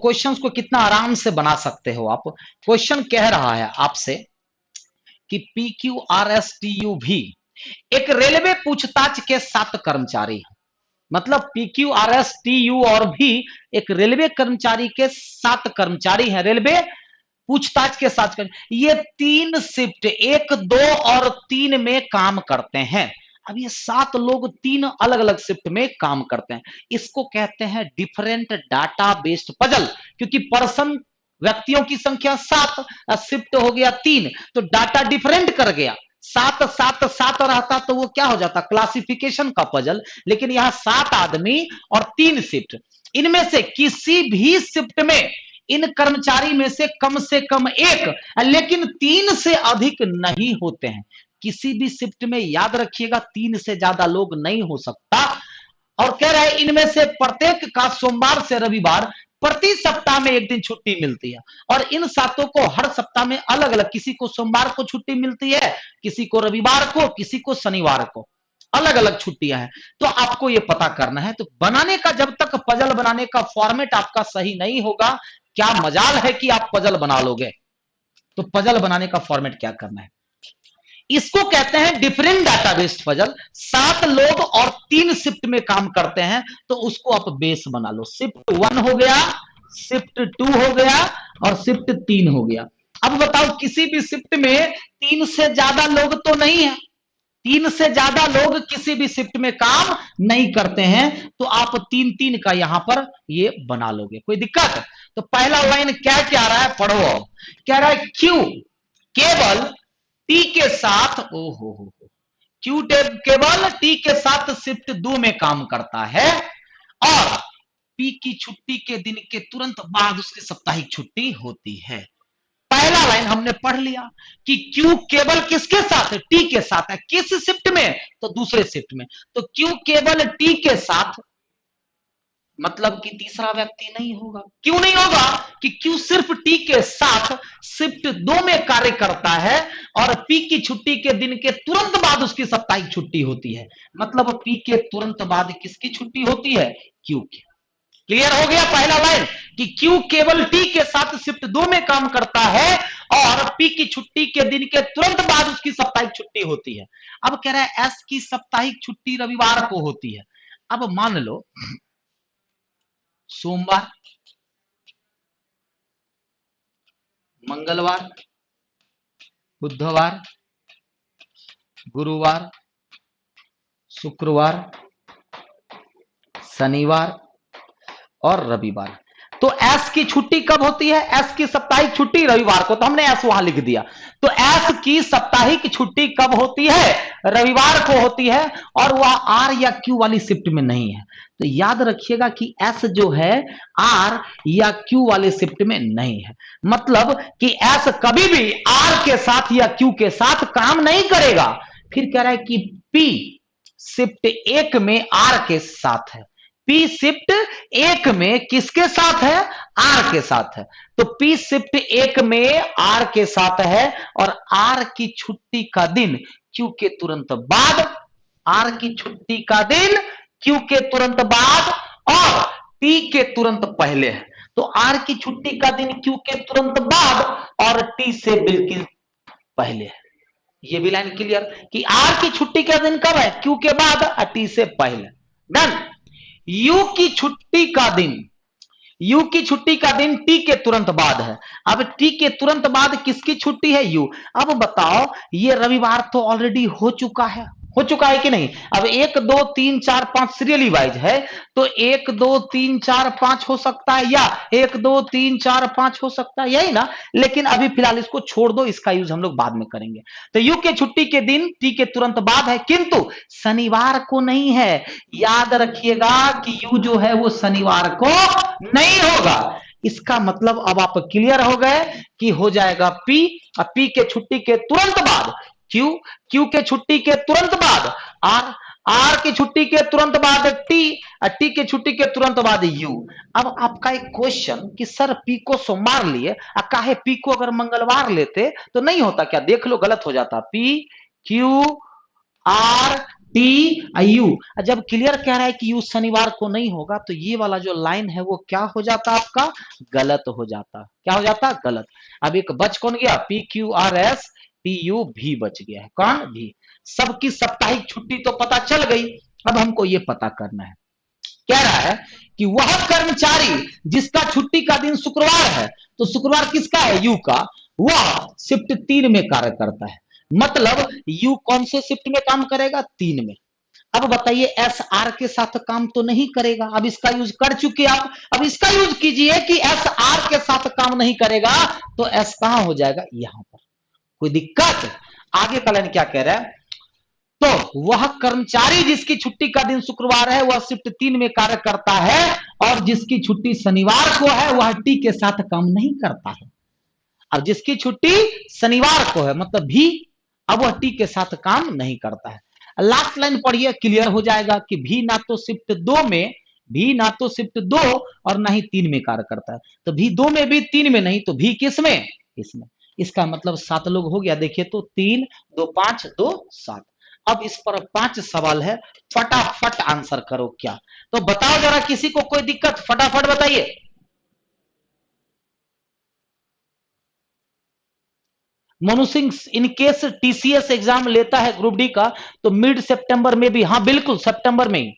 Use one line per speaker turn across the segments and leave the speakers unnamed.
Questions को कितना आराम से बना सकते हो आप। क्वेश्चन कह रहा है आपसे कि PQRSTU भी एक रेलवे पूछताछ के 7 कर्मचारी हैं। मतलब PQRSTU और भी एक रेलवे कर्मचारी के 7 कर्मचारी हैं, रेलवे पूछताछ के साथ। ये 3 शिफ्ट 1, 2 और 3 में काम करते हैं। अब ये 7 लोग 3 अलग अलग शिफ्ट में काम करते हैं। इसको कहते हैं डिफरेंट डाटा बेस्ड पजल, क्योंकि पर्सन व्यक्तियों की संख्या 7, शिफ्ट हो गया 3, तो डाटा डिफरेंट कर गया। 7 7 7 रहता तो वो क्या हो जाता, क्लासिफिकेशन का पजल। लेकिन यहां 7 आदमी और 3 शिफ्ट, इनमें से किसी भी शिफ्ट में इन कर्मचारी में से कम एक, लेकिन 3 से अधिक नहीं होते हैं। किसी भी शिफ्ट में याद रखिएगा 3 से ज्यादा लोग नहीं हो सकता। और कह रहा है इनमें से प्रत्येक का सोमवार से रविवार प्रति सप्ताह में 1 दिन छुट्टी मिलती है। और इन 7 को हर सप्ताह में अलग अलग, किसी को सोमवार को छुट्टी मिलती है, किसी को रविवार को, किसी को शनिवार को, अलग अलग छुट्टियां हैं। तो आपको यह पता करना है। तो बनाने का, जब तक पजल बनाने का फॉर्मेट आपका सही नहीं होगा, क्या मजाल है कि आप पजल बना लोगे। तो पजल बनाने का फॉर्मेट क्या करना है, इसको कहते हैं डिफरेंट डाटाबेस पजल। 7 लोग और 3 शिफ्ट में काम करते हैं, तो उसको आप बेस बना लो। शिफ्ट 1 हो गया, शिफ्ट 2 हो गया और शिफ्ट 3 हो गया। अब बताओ किसी भी शिफ्ट में 3 से ज्यादा लोग तो नहीं है, 3 से ज्यादा लोग किसी भी शिफ्ट में काम नहीं करते हैं, तो आप 3 3 का यहां पर ये बना लोगे, कोई दिक्कत। तो पहला लाइन क्या क्या रहा है, पढ़ो। क्या रहा है, क्यू केवल टी के साथ, ओहो हो, क्यू केवल टी के साथ शिफ्ट 2 में काम करता है और पी की छुट्टी के दिन के तुरंत बाद उसकी साप्ताहिक छुट्टी होती है। पहला लाइन हमने पढ़ लिया कि क्यू केवल किसके साथ है, टी के साथ है। किस शिफ्ट में, तो दूसरे शिफ्ट में। तो क्यू केवल टी के साथ, मतलब कि तीसरा व्यक्ति नहीं होगा। क्यों नहीं होगा, कि क्यू सिर्फ टी के साथ शिफ्ट 2 में कार्य करता है और पी की छुट्टी के दिन के तुरंत बाद उसकी साप्ताहिक छुट्टी होती है। मतलब पी के तुरंत बाद किसकी छुट्टी होती है, क्यू की। क्लियर हो गया पहला लाइन, कि क्यू केवल टी के साथ शिफ्ट 2 में काम करता है और पी की छुट्टी के दिन के तुरंत बाद उसकी साप्ताहिक छुट्टी होती है। अब कह रहा है एस की साप्ताहिक छुट्टी रविवार को होती है। अब मान लो सोमवार, मंगलवार, बुधवार, गुरुवार, शुक्रवार, शनिवार और रविवार। तो एस की छुट्टी कब होती है, एस की साप्ताहिक छुट्टी रविवार को, तो हमने एस वहां लिख दिया। तो एस की साप्ताहिक छुट्टी कब होती है, रविवार को होती है, और वह आर या क्यू वाली शिफ्ट में नहीं है। तो याद रखिएगा कि एस जो है आर या क्यू वाले शिफ्ट में नहीं है। मतलब कि एस कभी भी आर के साथ या क्यू के साथ काम नहीं करेगा। फिर कह रहा है कि पी शिफ्ट 1 में आर के साथ है। पी शिफ्ट 1 में किसके साथ है, आर के साथ है। तो पी शिफ्ट 1 में आर के साथ है और आर की छुट्टी का दिन क्यू के तुरंत बाद, आर की छुट्टी का दिन क्यू के तुरंत बाद और टी के तुरंत पहले है। तो आर की छुट्टी का दिन क्यू के तुरंत बाद और टी से बिल्कुल पहले है। ये भी लाइन क्लियर कि आर की छुट्टी का दिन कब है, क्यू के बाद और टी से पहले। डन। यू की छुट्टी का दिन, यू की छुट्टी का दिन टी के तुरंत बाद है। अब टी के तुरंत बाद किसकी छुट्टी है, यू। अब बताओ ये रविवार तो ऑलरेडी हो चुका है कि नहीं। अब 1 2 3 4 5 सीरियली वाइज है, तो 1 2 3 4 5 हो सकता है, या 1 2 3 4 5 हो सकता है, यही ना। लेकिन अभी फिलहाल इसको छोड़ दो, इसका यूज हम लोग बाद में करेंगे। तो यू के छुट्टी के दिन टी के तुरंत बाद है, किंतु शनिवार को नहीं है। याद रखिएगा कि यू जो है वो शनिवार को नहीं होगा। इसका मतलब अब आप क्लियर हो गए कि हो जाएगा पी, और पी के छुट्टी के तुरंत बाद क्यू, क्यू के छुट्टी के तुरंत बाद आर, आर की छुट्टी के तुरंत बाद टी, टी के छुट्टी के तुरंत बाद यू। अब आपका एक क्वेश्चन कि सर पी को सोमवार लिए, काहे पी को अगर मंगलवार लेते तो नहीं होता क्या, देख लो गलत हो जाता। P Q R T U. जब क्लियर कह रहा है कि यू शनिवार को नहीं होगा तो ये वाला जो लाइन है वो क्या हो जाता आपका, गलत हो जाता। क्या हो जाता, गलत। अब एक बच कौन गया, P Q R S T U भी बच गया है, कौन भी। सबकी साप्ताहिक छुट्टी तो पता चल गई। अब हमको ये पता करना है, कह रहा है कि वह कर्मचारी जिसका छुट्टी का दिन शुक्रवार है, तो शुक्रवार किसका है, यू का, वह शिफ्ट 3 में कार्य करता है। मतलब यू कौन से शिफ्ट में काम करेगा, 3 में। अब बताइए एस आर के साथ काम तो नहीं करेगा, अब इसका यूज कर चुके आप, अब इसका यूज कीजिए कि एस आर के साथ काम नहीं करेगा तो एस कहां हो जाएगा, यहां पर। कोई दिक्कत। आगे का लाइन क्या कह रहा है, तो वह कर्मचारी जिसकी छुट्टी का दिन शुक्रवार है वह शिफ्ट 3 में कार्य करता है, और जिसकी छुट्टी शनिवार को है वह टी के साथ काम नहीं करता है। अब जिसकी छुट्टी शनिवार को है मतलब भी, अब वह टी के साथ काम नहीं करता है। लास्ट लाइन पढ़िए, क्लियर हो जाएगा कि भी ना तो शिफ्ट 2 में, भी ना तो शिफ्ट 2 और ना ही 3 में कार्य करता है। तो भी 2 में भी 3 में नहीं, तो भी किस में, इसमें। इसका मतलब 7 लोग हो गया। देखिए तो 3 2 5 2 7। अब इस पर 5 सवाल है, फटाफट आंसर करो। क्या तो बताओ जरा, किसी को कोई दिक्कत, फटाफट बताइए। Manu Singh, in case TCS exam लेता है ग्रुप डी का तो मिड सितंबर में भी, हाँ बिल्कुल सितंबर में ही।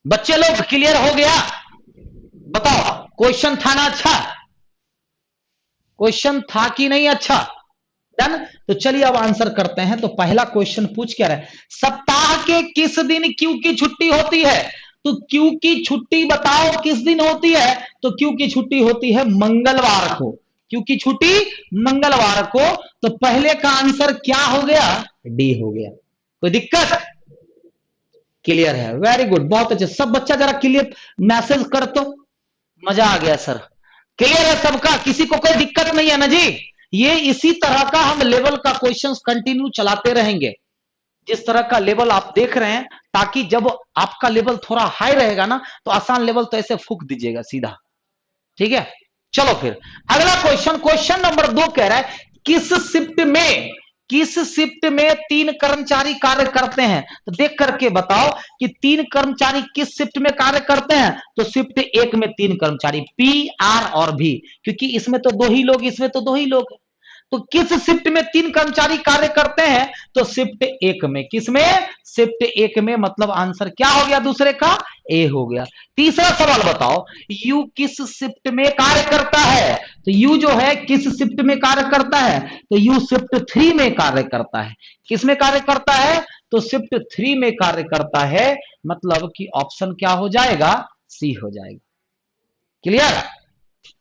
बच्चे लोग क्लियर हो गया, बताओ क्वेश्चन था ना अच्छा, क्वेश्चन था कि नहीं अच्छा, डन। तो चलिए अब आंसर करते हैं। तो पहला क्वेश्चन पूछ क्या रहा है, सप्ताह के किस दिन क्यू की छुट्टी होती है, तो क्यू की छुट्टी बताओ किस दिन होती है, तो क्यू की छुट्टी होती है मंगलवार को, क्यू की छुट्टी मंगलवार को। तो पहले का आंसर क्या हो गया, डी हो गया। कोई दिक्कत, क्लियर है, वेरी गुड, बहुत अच्छे। सब बच्चा जरा क्लियर मैसेज कर, तो मजा आ गया सर। क्लियर है सबका, किसी को कोई दिक्कत नहीं है ना जी। ये इसी तरह का हम लेवल का क्वेश्चंस कंटिन्यू चलाते रहेंगे, जिस तरह का लेवल आप देख रहे हैं, ताकि जब आपका लेवल थोड़ा हाई रहेगा ना तो आसान लेवल तो ऐसे फूक दीजिएगा सीधा, ठीक है। चलो फिर अगला क्वेश्चन, क्वेश्चन नंबर 2 कह रहा है किस शिफ्ट में, किस शिफ्ट में 3 कर्मचारी कार्य करते हैं। तो देख करके बताओ कि 3 कर्मचारी किस शिफ्ट में कार्य करते हैं। तो शिफ्ट 1 में 3 कर्मचारी, पी आर और भी, क्योंकि इसमें तो 2 ही लोग, इसमें तो 2 ही लोग। तो किस शिफ्ट में 3 कर्मचारी कार्य करते हैं, तो शिफ्ट 1 में। किसमें, शिफ्ट 1 में, मतलब आंसर क्या हो गया दूसरे का, ए हो गया। तीसरा सवाल बताओ, यू किस शिफ्ट में कार्य करता है। तो यू जो है किस शिफ्ट में कार्य करता है, तो यू शिफ्ट 3 में कार्य करता है। किस में कार्य करता है, तो शिफ्ट 3 में कार्य करता है। मतलब कि ऑप्शन क्या हो जाएगा, सी हो जाएगा। क्लियर।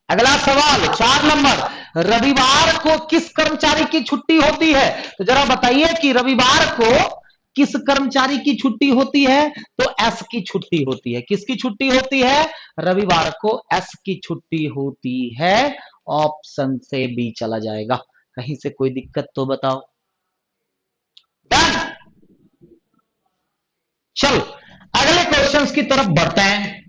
अगला सवाल 4 नंबर, रविवार को किस कर्मचारी की छुट्टी होती है। तो जरा बताइए कि रविवार को किस कर्मचारी की छुट्टी होती है, तो एस की छुट्टी होती है। किसकी छुट्टी होती है, रविवार को एस की छुट्टी होती है। ऑप्शन से बी चला जाएगा। कहीं से कोई दिक्कत तो बताओ, डन। चलो अगले क्वेश्चंस की तरफ बढ़ते हैं।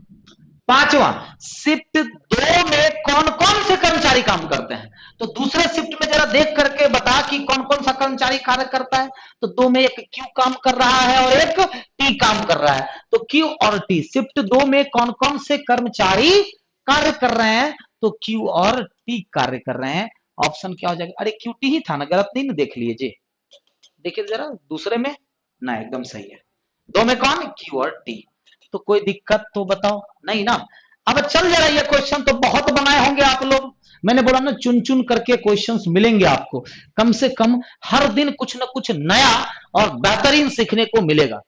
5वां, शिफ्ट 2 में कौन कौन से कर्मचारी काम करते हैं। तो दूसरे शिफ्ट में जरा देख करके बता कि कौन कौन सा कर्मचारी कार्य करता है। तो 2 में एक क्यू काम कर रहा है और एक टी काम कर रहा है। तो क्यू और टी, शिफ्ट 2 में कौन कौन से कर्मचारी कार्य कर रहे हैं, तो क्यू और टी कार्य कर रहे हैं। ऑप्शन क्या हो जाएगा, अरे क्यू टी ही था ना, गलत नहीं ना देख लीजिए, देखिए जरा दूसरे में ना, एकदम सही है। 2 में कौन, क्यू और टी। तो कोई दिक्कत तो बताओ, नहीं ना। अब चल जरा, ये क्वेश्चन तो बहुत बनाए होंगे आप लोग। मैंने बोला ना चुन चुन करके क्वेश्चंस मिलेंगे आपको, कम से कम हर दिन कुछ ना कुछ नया और बेहतरीन सीखने को मिलेगा।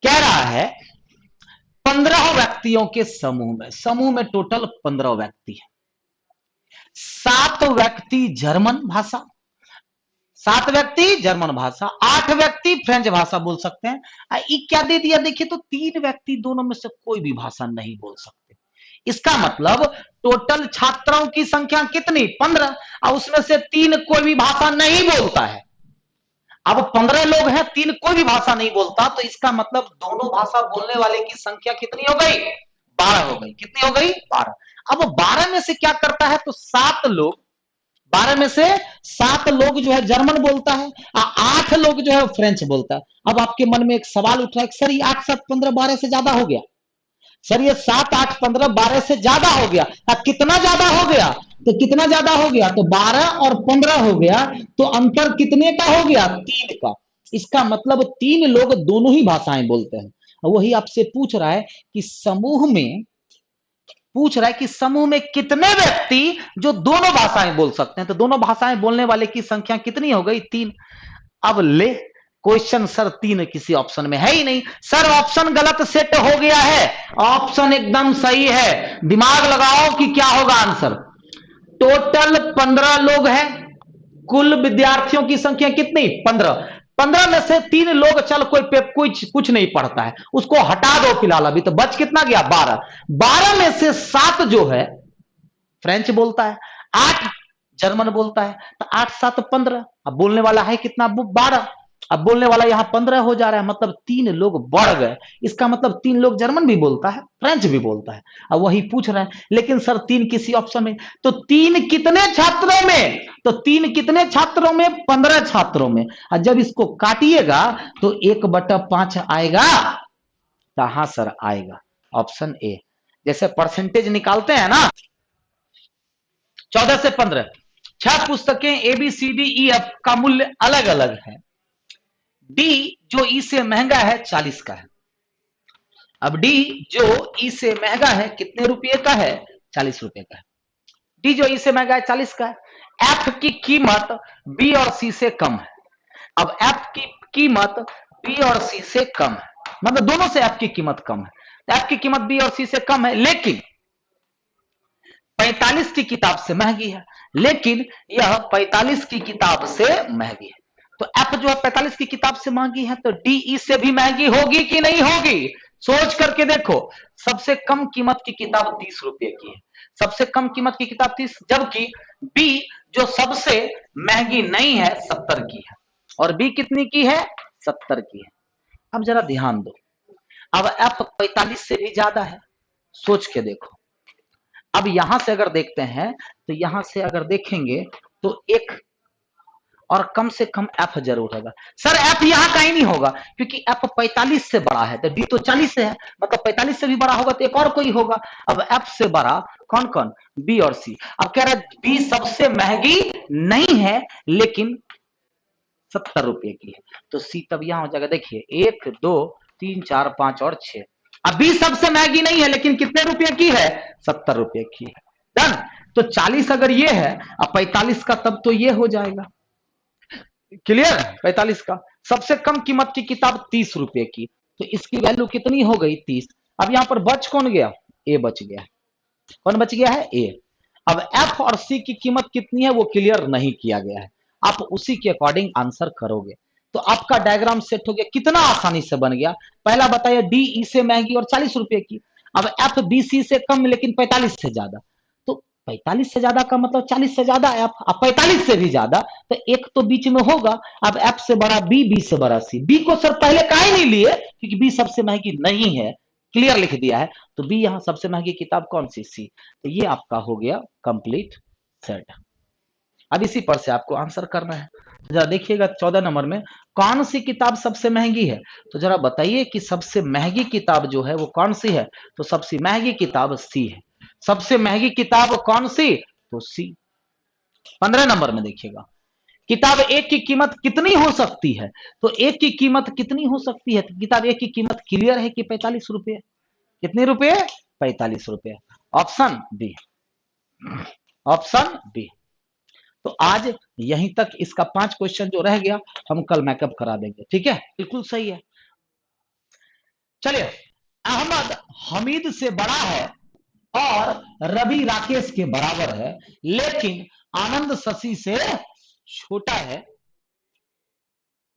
कह रहा है 15 व्यक्तियों के समूह में टोटल 15 व्यक्ति है। 7 व्यक्ति जर्मन भाषा, 7 व्यक्ति जर्मन भाषा, 8 व्यक्ति फ्रेंच भाषा बोल सकते हैं। क्या दे दिया, देखिए तो 3 व्यक्ति दोनों में से कोई भी भाषा नहीं बोल सकते। इसका मतलब टोटल छात्रों की संख्या कितनी, 15, और उसमें से 3 कोई भी भाषा नहीं बोलता है। अब 15 लोग हैं, 3 कोई भी भाषा नहीं बोलता, तो इसका मतलब दोनों भाषा बोलने वाले की संख्या कितनी हो गई? 12 हो गई। कितनी हो गई? 12। अब 12 में से क्या करता है, तो 7 लोग, 12 में से 7 लोग जो है जर्मन बोलता है, 8 लोग जो है फ्रेंच बोलता है। अब आपके मन में एक सवाल उठ रहा है, सर ये 8 7 15 12 से ज्यादा हो गया, सर ये 7 8 15 12 से ज्यादा हो गया। कितना ज्यादा हो गया? तो कितना ज्यादा हो गया? तो 12 और 15 हो गया, तो अंतर कितने का हो गया? 3 का। इसका मतलब 3 लोग दोनों ही भाषाएं बोलते हैं। वही आपसे पूछ रहा है कि समूह में कितने व्यक्ति जो दोनों भाषाएं बोल सकते हैं, तो दोनों भाषाएं बोलने वाले की संख्या कितनी हो गई? 3। अब ले क्वेश्चन सर 3 किसी ऑप्शन में है ही नहीं। सर ऑप्शन गलत सेट हो गया है, ऑप्शन एकदम सही है। दिमाग लगाओ कि क्या होगा आंसर। टोटल 15 लोग हैं, कुल विद्यार्थियों की संख्या कितनी? 15। 15 में से 3 लोग, चल कोई कुछ नहीं पढ़ता है, उसको हटा दो फिलहाल। अभी तो बच कितना गया? 12। 12 में से 7 जो है फ्रेंच बोलता है, 8 जर्मन बोलता है, तो 8 7 15। अब बोलने वाला है कितना? 12। अब बोलने वाला यहां 15 हो जा रहा है, मतलब 3 लोग बढ़ गए। इसका मतलब 3 लोग जर्मन भी बोलता है, फ्रेंच भी बोलता है। अब वही पूछ रहे हैं, लेकिन सर 3 किसी ऑप्शन में, तो 3 कितने छात्रों में? तो 3 कितने छात्रों में? 15 छात्रों में। और जब इसको काटिएगा तो 1/5 आएगा। कहां सर आएगा? Option A. जैसे परसेंटेज निकालते हैं ना, 14 से 15, 6 पुस्तकें A B C D E F का मूल्य अलग अलग है। डी जो ई से महंगा है 40 का है। अब डी जो ई से महंगा है कितने रुपये का है? 40 रुपए का है। डी जो ई से महंगा है 40 का है। एफ की कीमत बी और सी से कम है। अब एफ की कीमत बी और सी से कम है, मतलब दोनों से एफ की कीमत कम है। एफ की कीमत बी और सी से कम है, लेकिन 45 की किताब से महंगी है। लेकिन यह 45 की किताब से महंगी है, तो एफ जो है 45 की किताब से महंगी है, तो डी से भी महंगी होगी कि नहीं होगी? सोच करके देखो। सबसे कम कीमत की किताब 30 रुपए की है, सबसे कम कीमत की किताब 30, जबकि बी जो सबसे महंगी नहीं है 70 की है, और बी कितनी की है? 70 की है। अब जरा ध्यान दो, अब एफ 45 से भी ज्यादा है, सोच के देखो। अब यहां से अगर देखते हैं, तो यहां से अगर देखेंगे तो एक और कम से कम एफ जरूर होगा। सर एफ यहां का ही नहीं होगा, क्योंकि एफ 45 से बड़ा है, तो डी तो 40 से है, मतलब 45 से भी बड़ा होगा तो एक और कोई होगा। अब एफ से बड़ा कौन कौन? बी और सी। अब कह रहा है बी सबसे महंगी नहीं है, लेकिन 70 रुपए की है, तो सी तब यहां हो जाएगा। देखिए 1 2 3 4 5 और 6। अब बी सबसे महंगी नहीं है, लेकिन कितने रुपए की है? 70 रुपए की है। डन। तो 40 अगर ये है, अब 45 का तब तो ये हो जाएगा। क्लियर? 45 का सबसे कम कीमत की किताब 30 रुपए की, तो इसकी वैल्यू कितनी हो गई? 30। अब यहां पर बच कौन गया? ए बच गया। कौन बच गया है? ए। अब एफ और सी की कीमत कितनी है वो क्लियर नहीं किया गया है, आप उसी के अकॉर्डिंग आंसर करोगे। तो आपका डायग्राम सेट हो गया, कितना आसानी से बन गया। पहला बताइए डी ई से महंगी और 40 रुपए की। अब एफ बी सी से कम लेकिन 45 से ज्यादा, तो 45 से ज्यादा का मतलब 40 से ज्यादा एफ, अब 45 से भी ज्यादा, तो एक तो बीच में होगा। अब एफ से बड़ा बी, बी से बड़ा सी। बी को सर पहले काहे नहीं लिए? क्योंकि बी सबसे महंगी नहीं है, क्लियर लिख दिया है, तो बी यहां सबसे महंगी किताब कौन सी? सी। तो ये आपका हो गया कंप्लीट सेट। अब इसी पर से आपको आंसर करना है। जरा देखिएगा 14 नंबर में कौन सी किताब सबसे महंगी है, तो जरा बताइए कि सबसे महंगी किताब जो है वो कौन सी है? तो सबसे महंगी किताब सी है। सबसे महंगी किताब कौन सी? तो सी। 15 नंबर में देखिएगा, किताब एक की कीमत कितनी हो सकती है? तो एक की कीमत कितनी हो सकती है? तो किताब एक की कीमत क्लियर है कि 45 रुपए। कितने रुपए? 45 रुपए। Option B. Option B. तो आज यहीं तक, इसका 5 क्वेश्चन जो रह गया हम कल मैकअप करा देंगे, ठीक है? बिल्कुल सही है। चलिए, अहमद हमीद से बड़ा है और रवि राकेश के बराबर है, लेकिन आनंद शशि से छोटा है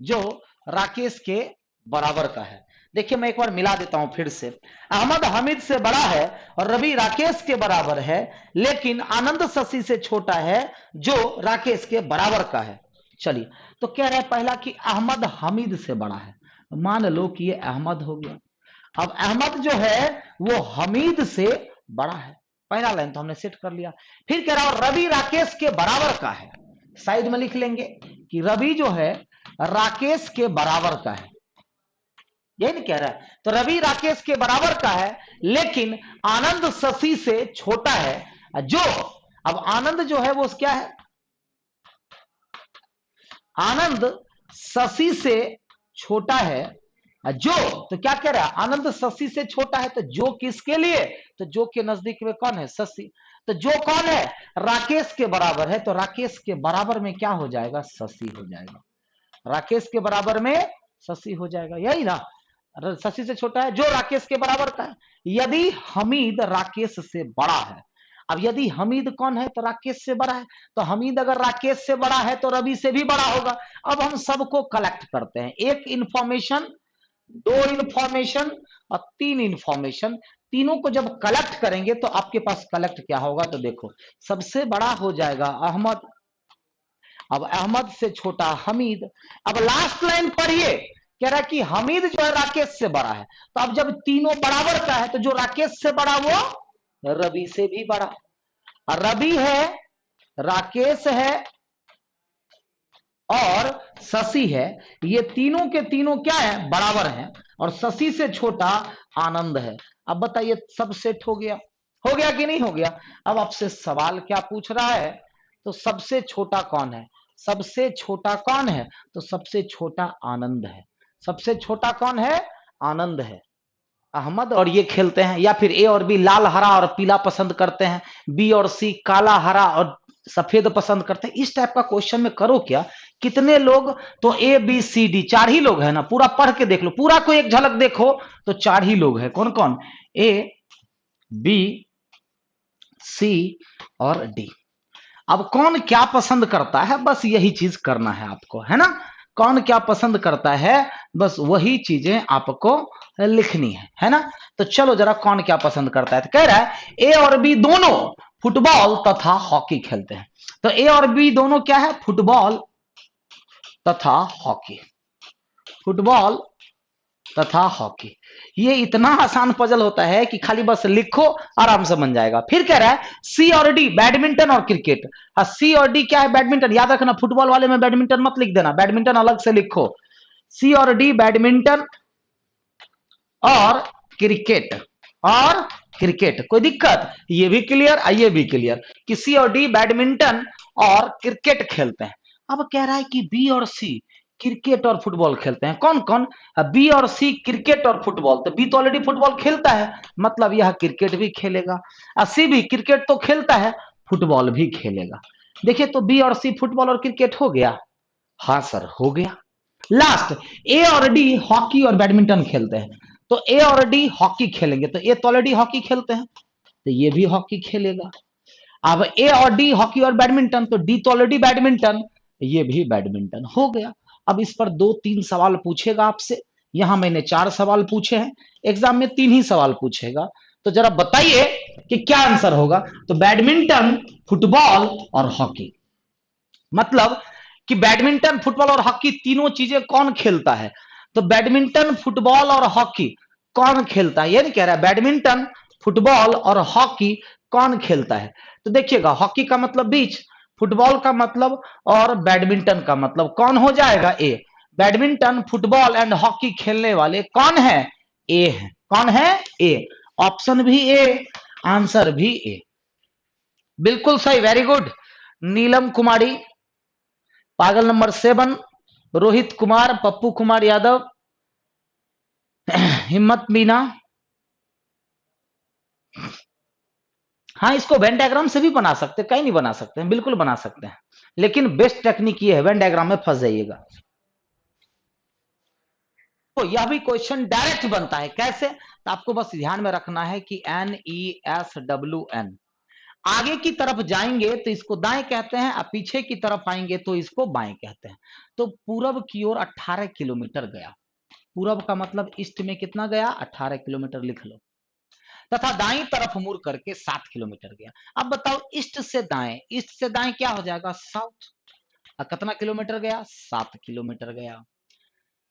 जो राकेश के बराबर का है। देखिए मैं एक बार मिला देता हूं फिर से। अहमद हमीद से बड़ा है और रवि राकेश के बराबर है, लेकिन आनंद शशि से छोटा है जो राकेश के बराबर का है। चलिए, तो कह रहे हैं पहला कि अहमद हमीद से बड़ा है। मान लो कि ये अहमद हो गया। अब अहमद जो है वो हमीद से बड़ा है, पहला लाइन तो हमने सेट कर लिया। फिर कह रहा है रवि राकेश के बराबर का है। साइड में लिख लेंगे कि रवि जो है राकेश के बराबर का है, यही नहीं कह रहा है। तो रवि राकेश के बराबर का है, लेकिन आनंद शशि से छोटा है। जो अब आनंद जो है वो क्या है, आनंद शशि से छोटा है। जो तो क्या कह रहा है, आनंद शशि से छोटा है, तो जो किसके लिए, तो जो के नजदीक में कौन है, शशि। तो जो कौन है, राकेश के बराबर है, तो राकेश के बराबर में क्या हो जाएगा, शशि हो जाएगा। राकेश के बराबर में शशि हो जाएगा, यही ना। शशि से छोटा है, जो राकेश के बराबर का है। यदि हमीद राकेश से बड़ा है, अब यदि हमीद कौन है, तो राकेश से बड़ा है, तो हमीद अगर राकेश से बड़ा है तो रवि से भी बड़ा होगा। अब हम सबको कलेक्ट करते हैं, एक इंफॉर्मेशन, दो इंफॉर्मेशन और तीन इंफॉर्मेशन, तीनों को जब कलेक्ट करेंगे तो आपके पास कलेक्ट क्या होगा, तो देखो सबसे बड़ा हो जाएगा अहमद, अब अहमद से छोटा हमीद। अब लास्ट लाइन पढ़िए, कह रहा है कि हमीद जो है राकेश से बड़ा है, तो अब जब तीनों बराबर का है तो जो राकेश से बड़ा वो रवि से भी बड़ा। और रवि है, राकेश है और शशि है, ये तीनों के तीनों क्या है, बराबर हैं, और शशि से छोटा आनंद है। अब बताइए सब सेट हो गया, हो गया कि नहीं हो गया। अब आपसे सवाल क्या पूछ रहा है, तो सबसे छोटा कौन है, सबसे छोटा कौन है, तो सबसे छोटा आनंद है। सबसे छोटा कौन है, आनंद है। अहमद और ये खेलते हैं, या फिर ए और बी लाल हरा और पीला पसंद करते हैं, बी और सी काला हरा और सफेद पसंद करते हैं। इस टाइप का क्वेश्चन में करो क्या, कितने लोग, तो ए बी सी डी, चार ही लोग है ना, पूरा पढ़ के देख लो, पूरा को एक झलक देखो तो चार ही लोग है। कौन कौन, ए बी सी और डी। अब कौन क्या पसंद करता है, बस यही चीज करना है आपको, है ना। कौन क्या पसंद करता है, बस वही चीजें आपको लिखनी है ना। तो चलो जरा कौन क्या पसंद करता है, तो कह रहा है ए और बी दोनों फुटबॉल तथा हॉकी खेलते हैं। तो ए और बी दोनों क्या है, फुटबॉल तथा हॉकी, फुटबॉल तथा हॉकी। ये इतना आसान पजल होता है कि खाली बस लिखो, आराम से बन जाएगा। फिर कह रहा है सी और डी बैडमिंटन और क्रिकेट। सी और डी क्या है, बैडमिंटन। याद रखना फुटबॉल वाले में बैडमिंटन मत लिख देना, बैडमिंटन अलग से लिखो। सी और डी बैडमिंटन और क्रिकेट, और क्रिकेट कोई दिक्कत, ये भी क्लियर, ये भी क्लियर कि सी और डी बैडमिंटन और क्रिकेट खेलते हैं। अब कह रहा है कि बी और सी क्रिकेट और फुटबॉल खेलते हैं। कौन कौन, बी और सी क्रिकेट और फुटबॉल, तो बी तो ऑलरेडी फुटबॉल खेलता है, मतलब यह क्रिकेट भी खेलेगा। और सी भी क्रिकेट तो खेलता है, फुटबॉल भी खेलेगा। देखिए तो बी और सी फुटबॉल और क्रिकेट हो गया, हाँ सर हो गया। लास्ट ए और डी हॉकी और बैडमिंटन खेलते हैं, तो ए और डी हॉकी खेलेंगे, तो ए तो ऑलरेडी हॉकी खेलते हैं, तो ये भी हॉकी खेलेगा। अब ए और डी हॉकी और बैडमिंटन, तो डी तो ऑलरेडी बैडमिंटन, ये भी बैडमिंटन हो गया। अब इस पर दो तीन सवाल पूछेगा आपसे, यहां मैंने चार सवाल पूछे हैं, एग्जाम में तीन ही सवाल पूछेगा। तो जरा बताइए कि क्या आंसर होगा, तो बैडमिंटन, फुटबॉल और हॉकी। मतलब कि बैडमिंटन, फुटबॉल और हॉकी तीनों चीजें कौन खेलता है, तो बैडमिंटन, फुटबॉल और हॉकी कौन खेलता है, ये नहीं कह रहा है बैडमिंटन, फुटबॉल और हॉकी कौन खेलता है। तो देखिएगा हॉकी का मतलब बीच, फुटबॉल का मतलब और बैडमिंटन का मतलब कौन हो जाएगा, ए। बैडमिंटन, फुटबॉल एंड हॉकी खेलने वाले कौन है, ए है। कौन है, ए। ऑप्शन भी ए, आंसर भी ए, बिल्कुल सही, वेरी गुड। नीलम कुमारी, पागल नंबर 7, रोहित कुमार, पप्पू कुमार यादव, हिम्मत मीना। हाँ इसको वेन डायग्राम से भी बना सकते हैं, कहीं नहीं बना सकते हैं, बिल्कुल बना सकते हैं, लेकिन बेस्ट टेक्निक ये है, वेन डायग्राम में फंस जाइएगा। तो यह भी क्वेश्चन डायरेक्ट बनता है, कैसे, तो आपको बस ध्यान में रखना है कि NESWN, आगे की तरफ जाएंगे तो इसको दाएं कहते हैं, और पीछे की तरफ आएंगे तो इसको बाएं कहते हैं। तो पूरब की ओर 18 किलोमीटर गया, पूरब का मतलब ईस्ट में कितना गया, 18 किलोमीटर लिख लो, तथा दाईं तरफ मुड़ करके 7 किलोमीटर गया। अब बताओ ईस्ट से दाएं, ईस्ट से दाएं क्या हो जाएगा, साउथ। कितना किलोमीटर गया? 7 किलोमीटर गया।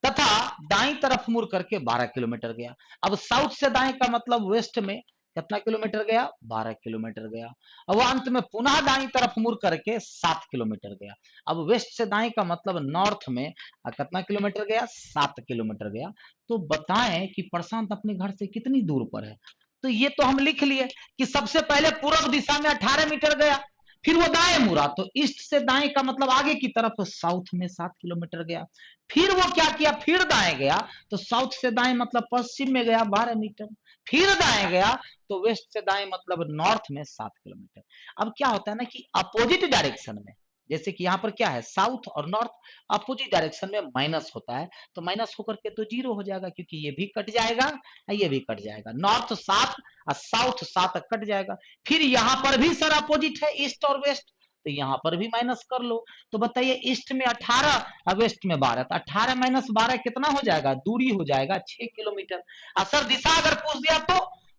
तथा दाईं तरफ मुड़ करके 12 किलोमीटर गया। अब साउथ से दाएं का मतलब वेस्ट में कितना किलोमीटर गया? 12 किलोमीटर गया। अब वो अंत में पुनः दाईं तरफ मुड़ करके 7 किलोमीटर गया। अब वेस्ट से दाएं का मतलब नॉर्थ में कितना किलोमीटर गया? 7 किलोमीटर गया। तो बताएं कि प्रशांत अपने घर से कितनी दूर पर है? तो ये तो हम लिख लिए कि सबसे पहले पूर्व दिशा में 18 मीटर गया, फिर वो दाएं मुड़ा, तो ईस्ट से दाएं का मतलब आगे की तरफ साउथ में 7 किलोमीटर गया। फिर वो क्या किया? फिर दाएं गया, तो साउथ से दाएं मतलब पश्चिम में गया 12 मीटर। फिर दाएं गया तो वेस्ट से दाएं मतलब नॉर्थ में 7 किलोमीटर। अब क्या होता है ना कि अपोजिट डायरेक्शन में, जैसे कि यहां पर क्या है, साउथ और नॉर्थ, अपोजिट डायरेक्शन में माइनस होता है, तो माइनस होकर के तो जीरो हो जाएगा, क्योंकि ये भी कट जाएगा, ये भी कट जाएगा। नॉर्थ 7 और साउथ 7 कट जाएगा। फिर यहां पर भी सर अपोजिट है, ईस्ट और वेस्ट, तो यहां पर भी माइनस कर लो। तो बताइए ईस्ट में 18 और वेस्ट में 12, तो 18 माइनस 12 कितना हो जाएगा? दूरी हो जाएगा 6 किलोमीटर। सर दिशा अगर पूछ दिया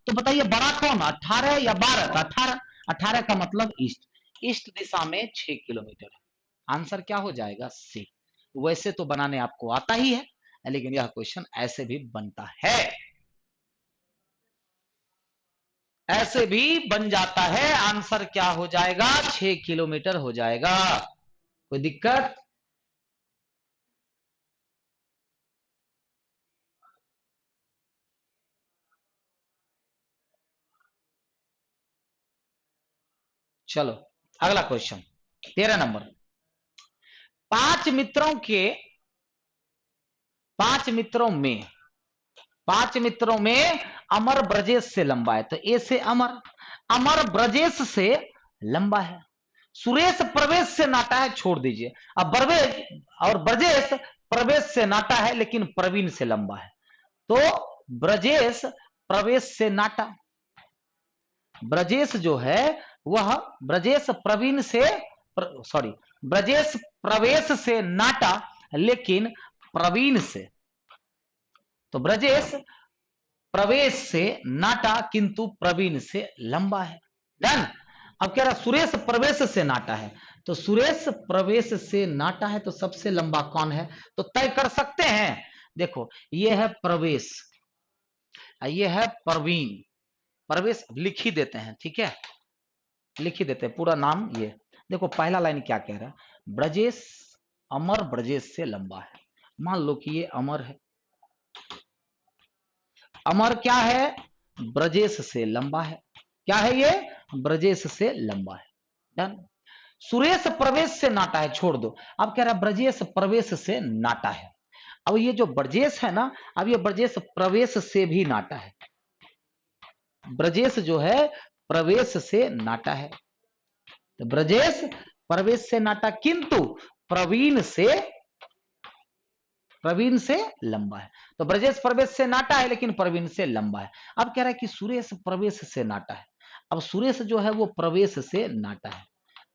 तो बताइए बड़ा कौन, 18 या 12? तो 18, 18 का मतलब ईस्ट, ईस्ट दिशा में 6 किलोमीटर है। आंसर क्या हो जाएगा? सी। वैसे तो बनाने आपको आता ही है, लेकिन यह क्वेश्चन ऐसे भी बनता है, ऐसे भी बन जाता है। आंसर क्या हो जाएगा? 6 किलोमीटर हो जाएगा। कोई दिक्कत? चलो अगला क्वेश्चन 13 नंबर। पांच मित्रों के पांच मित्रों में पांच मित्रों में अमर ब्रजेश से लंबा है, तो ए से अमर, अमर ब्रजेश से लंबा है। सुरेश प्रवेश से नाटा है, छोड़ दीजिए। अब ब्रवेश और ब्रजेश प्रवेश से नाटा है, लेकिन प्रवीण से लंबा है, तो ब्रजेश प्रवेश से नाटा, ब्रजेश जो है वह ब्रजेश प्रवीण से, सॉरी, ब्रजेश प्रवेश से नाटा लेकिन प्रवीण से, तो ब्रजेश प्रवेश से नाटा किंतु प्रवीण से लंबा है। डन। अब कह रहा सुरेश प्रवेश से नाटा है, तो सुरेश प्रवेश से नाटा है, तो सबसे लंबा कौन है? तो तय कर सकते हैं। देखो ये है प्रवेश, ये है प्रवीण, प्रवेश लिख ही देते हैं, ठीक है, लिख ही देते हैं पूरा नाम। ये देखो पहला लाइन क्या कह रहा है, ब्रजेश अमर ब्रजेश से लंबा है। मान लो कि ये अमर है, अमर क्या है? ब्रजेश से लंबा है। क्या है ये? ब्रजेश से लंबा है। डन। सुरेश प्रवेश से नाटा है, छोड़ दो। अब कह रहा है ब्रजेश प्रवेश से नाटा है। अब ये जो ब्रजेश है ना, अब ये ब्रजेश प्रवेश से भी नाटा है, ब्रजेश जो है प्रवेश से नाटा है, तो ब्रजेश प्रवेश से नाटा किंतु प्रवीण से लंबा है, तो ब्रजेश प्रवेश से नाटा है लेकिन प्रवीण से लंबा है। अब कह रहा है कि सुरेश प्रवेश से नाटा है। अब सुरेश जो है वो प्रवेश से नाटा है,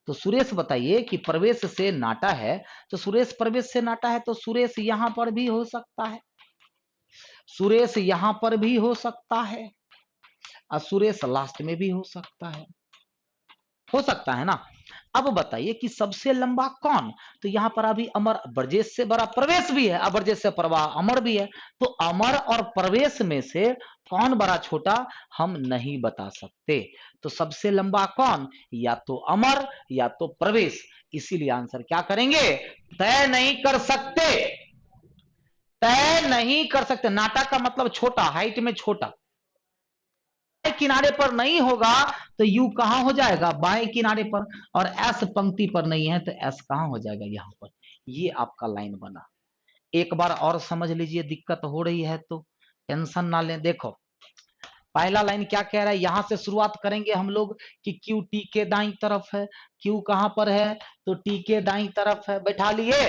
तो सुरेश बताइए कि प्रवेश से नाटा है, तो सुरेश प्रवेश से नाटा है, तो सुरेश यहां पर भी हो सकता है, सुरेश यहां पर भी हो सकता है, और सुरेश लास्ट में भी हो सकता है ना। अब बताइए कि सबसे लंबा कौन? तो यहां पर अभी अमर ब्रजेश से बड़ा प्रवेश भी है, ब्रजेश से प्रवाह अमर भी है, तो अमर और प्रवेश में से कौन बड़ा छोटा हम नहीं बता सकते। तो सबसे लंबा कौन? या तो अमर या तो प्रवेश। इसीलिए आंसर क्या करेंगे? तय नहीं कर सकते, तय नहीं कर सकते। नाटा का मतलब छोटा, हाइट में छोटा। किनारे पर नहीं होगा तो यू कहां हो जाएगा? बाएं किनारे पर। और एस पंक्ति पर नहीं है तो एस कहां हो जाएगा? यहां पर। ये आपका लाइन बना। एक बार और समझ लीजिए, दिक्कत हो रही है तो टेंशन ना लें। देखो पहला लाइन क्या कह रहा है, यहां से शुरुआत करेंगे हम लोग कि क्यू टी के दाईं तरफ है, क्यू कहां पर है? तो टी के दाईं तरफ है, बैठा लिए।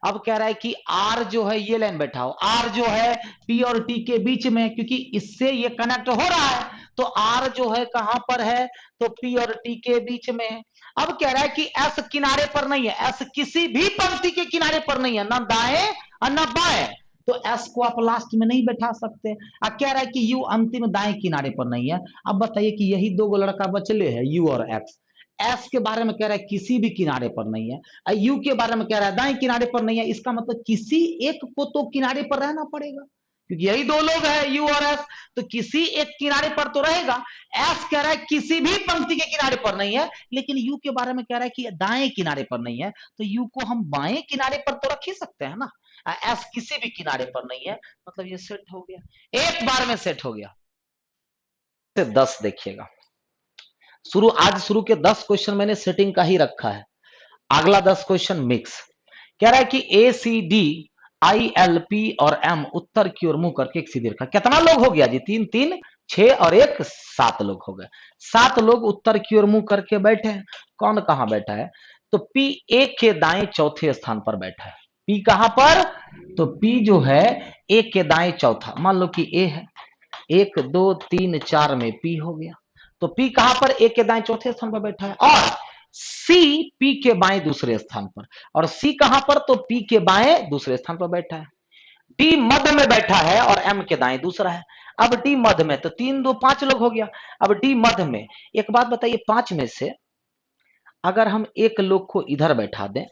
अब कह रहा है कि आर जो है, ये लाइन बैठाओ, आर जो है पी और टी के बीच में, क्योंकि इससे ये कनेक्ट हो रहा है, तो आर जो है कहां पर है? तो पी और टी के बीच में है। अब कह रहा है कि एस किनारे पर नहीं है, एस किसी भी पंक्ति के किनारे पर नहीं है, ना दाएं और ना बाएं, तो एस को आप लास्ट में नहीं बैठा सकते। अब कह रहा है कि यू अंतिम दाएं किनारे पर नहीं है। अब बताइए कि यही दो लड़का बचले हैं, यू और एक्स, एस के बारे में कह रहा है किसी भी किनारे पर नहीं है, यू के बारे में कह रहा है दाएं किनारे पर नहीं है, इसका मतलब किसी एक को तो किनारे पर रहना पड़ेगा, क्योंकि यही दो लोग हैं यू और एस, तो किसी एक किनारे पर तो रहेगा। एस कह रहा है किसी भी पंक्ति के किनारे पर नहीं है, लेकिन यू के बारे में कह रहा है कि दाएं किनारे पर नहीं है, तो यू को हम बाएं किनारे पर तो रख ही सकते हैं ना। एस किसी भी किनारे पर नहीं है, मतलब ये सेट हो गया, एक बार में सेट हो गया। 10 देखिएगा, आज शुरू के 10 क्वेश्चन मैंने सेटिंग का ही रखा है। अगला 10 क्वेश्चन मिक्स, कह रहा है कि A C D I L P और एम उत्तर की ओर मुंह करके एक सीधी रेखा। कितना लोग हो गया जी? 3 3 6 और 1 7 लोग हो गए। 7 लोग उत्तर की ओर मुंह करके बैठे हैं। कौन कहां बैठा है? तो पी ए के दाएं चौथे स्थान पर बैठा है। पी कहां पर? तो पी जो है ए के दाएं चौथा, मान लो कि ए है, 1 2 3 4 में पी हो गया, तो पी कहां पर? ए के दाएं चौथे स्थान पर बैठा है। और सी पी के बाएं दूसरे स्थान पर, और सी कहां पर? तो पी के बाएं दूसरे स्थान पर बैठा है। डी मध्य में बैठा है और एम के दाएं दूसरा है। अब डी मध्य में, तो 3 2 5 लोग हो गया। अब डी मध्य में, एक बात बताइए, 5 में से अगर हम एक लोग को इधर बैठा दें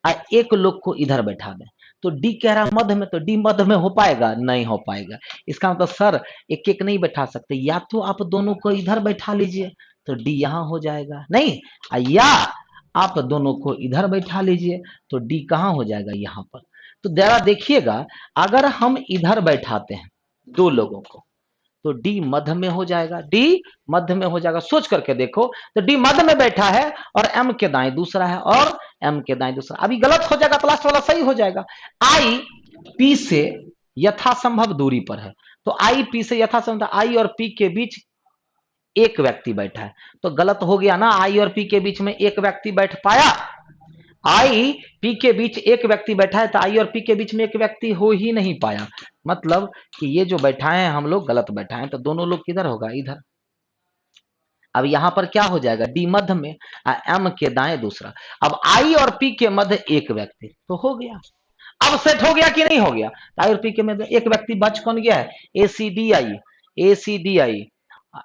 और एक लोग को इधर बैठा दें, तो डी कह रहा है मध्य में, तो डी मध्य में हो पाएगा? नहीं हो पाएगा। इसका मतलब सर एक एक नहीं बैठा सकते, या तो आप दोनों को इधर बैठा लीजिए तो डी यहां हो जाएगा, नहीं, या आप दोनों को इधर बैठा लीजिए तो डी कहां हो जाएगा? यहां पर। तो जरा देखिएगा, अगर हम इधर बैठाते हैं दो लोगों को तो डी मध्य में हो जाएगा, डी मध्य में हो जाएगा। सोच करके देखो, तो डी मध्य में बैठा है और एम के दाएं दूसरा है, और एम के दाएं दूसरा। अभी गलत हो जाएगा तो लास्ट वाला सही हो जाएगा। आई पी से यथासंभव दूरी पर है, तो आई पी से यथासंभव, आई और पी के बीच एक व्यक्ति बैठा है, तो गलत हो गया ना। आई और पी के बीच में एक व्यक्ति बैठ पाया? आई पी के बीच एक व्यक्ति बैठा है, तो आई और पी के बीच में एक व्यक्ति हो ही नहीं पाया, मतलब कि ये जो बैठाए हैं हम लोग गलत बैठाए, तो दोनों लोग किधर होगा? इधर। अब यहां पर क्या हो जाएगा? डी मध्य में, एम के दाएं दूसरा। अब आई और पी के मध्य एक व्यक्ति, तो हो गया। अब सेट हो गया कि नहीं हो गया? आई और पी के मध्य एक व्यक्ति बच कौन गया है? A C D I, A C D I,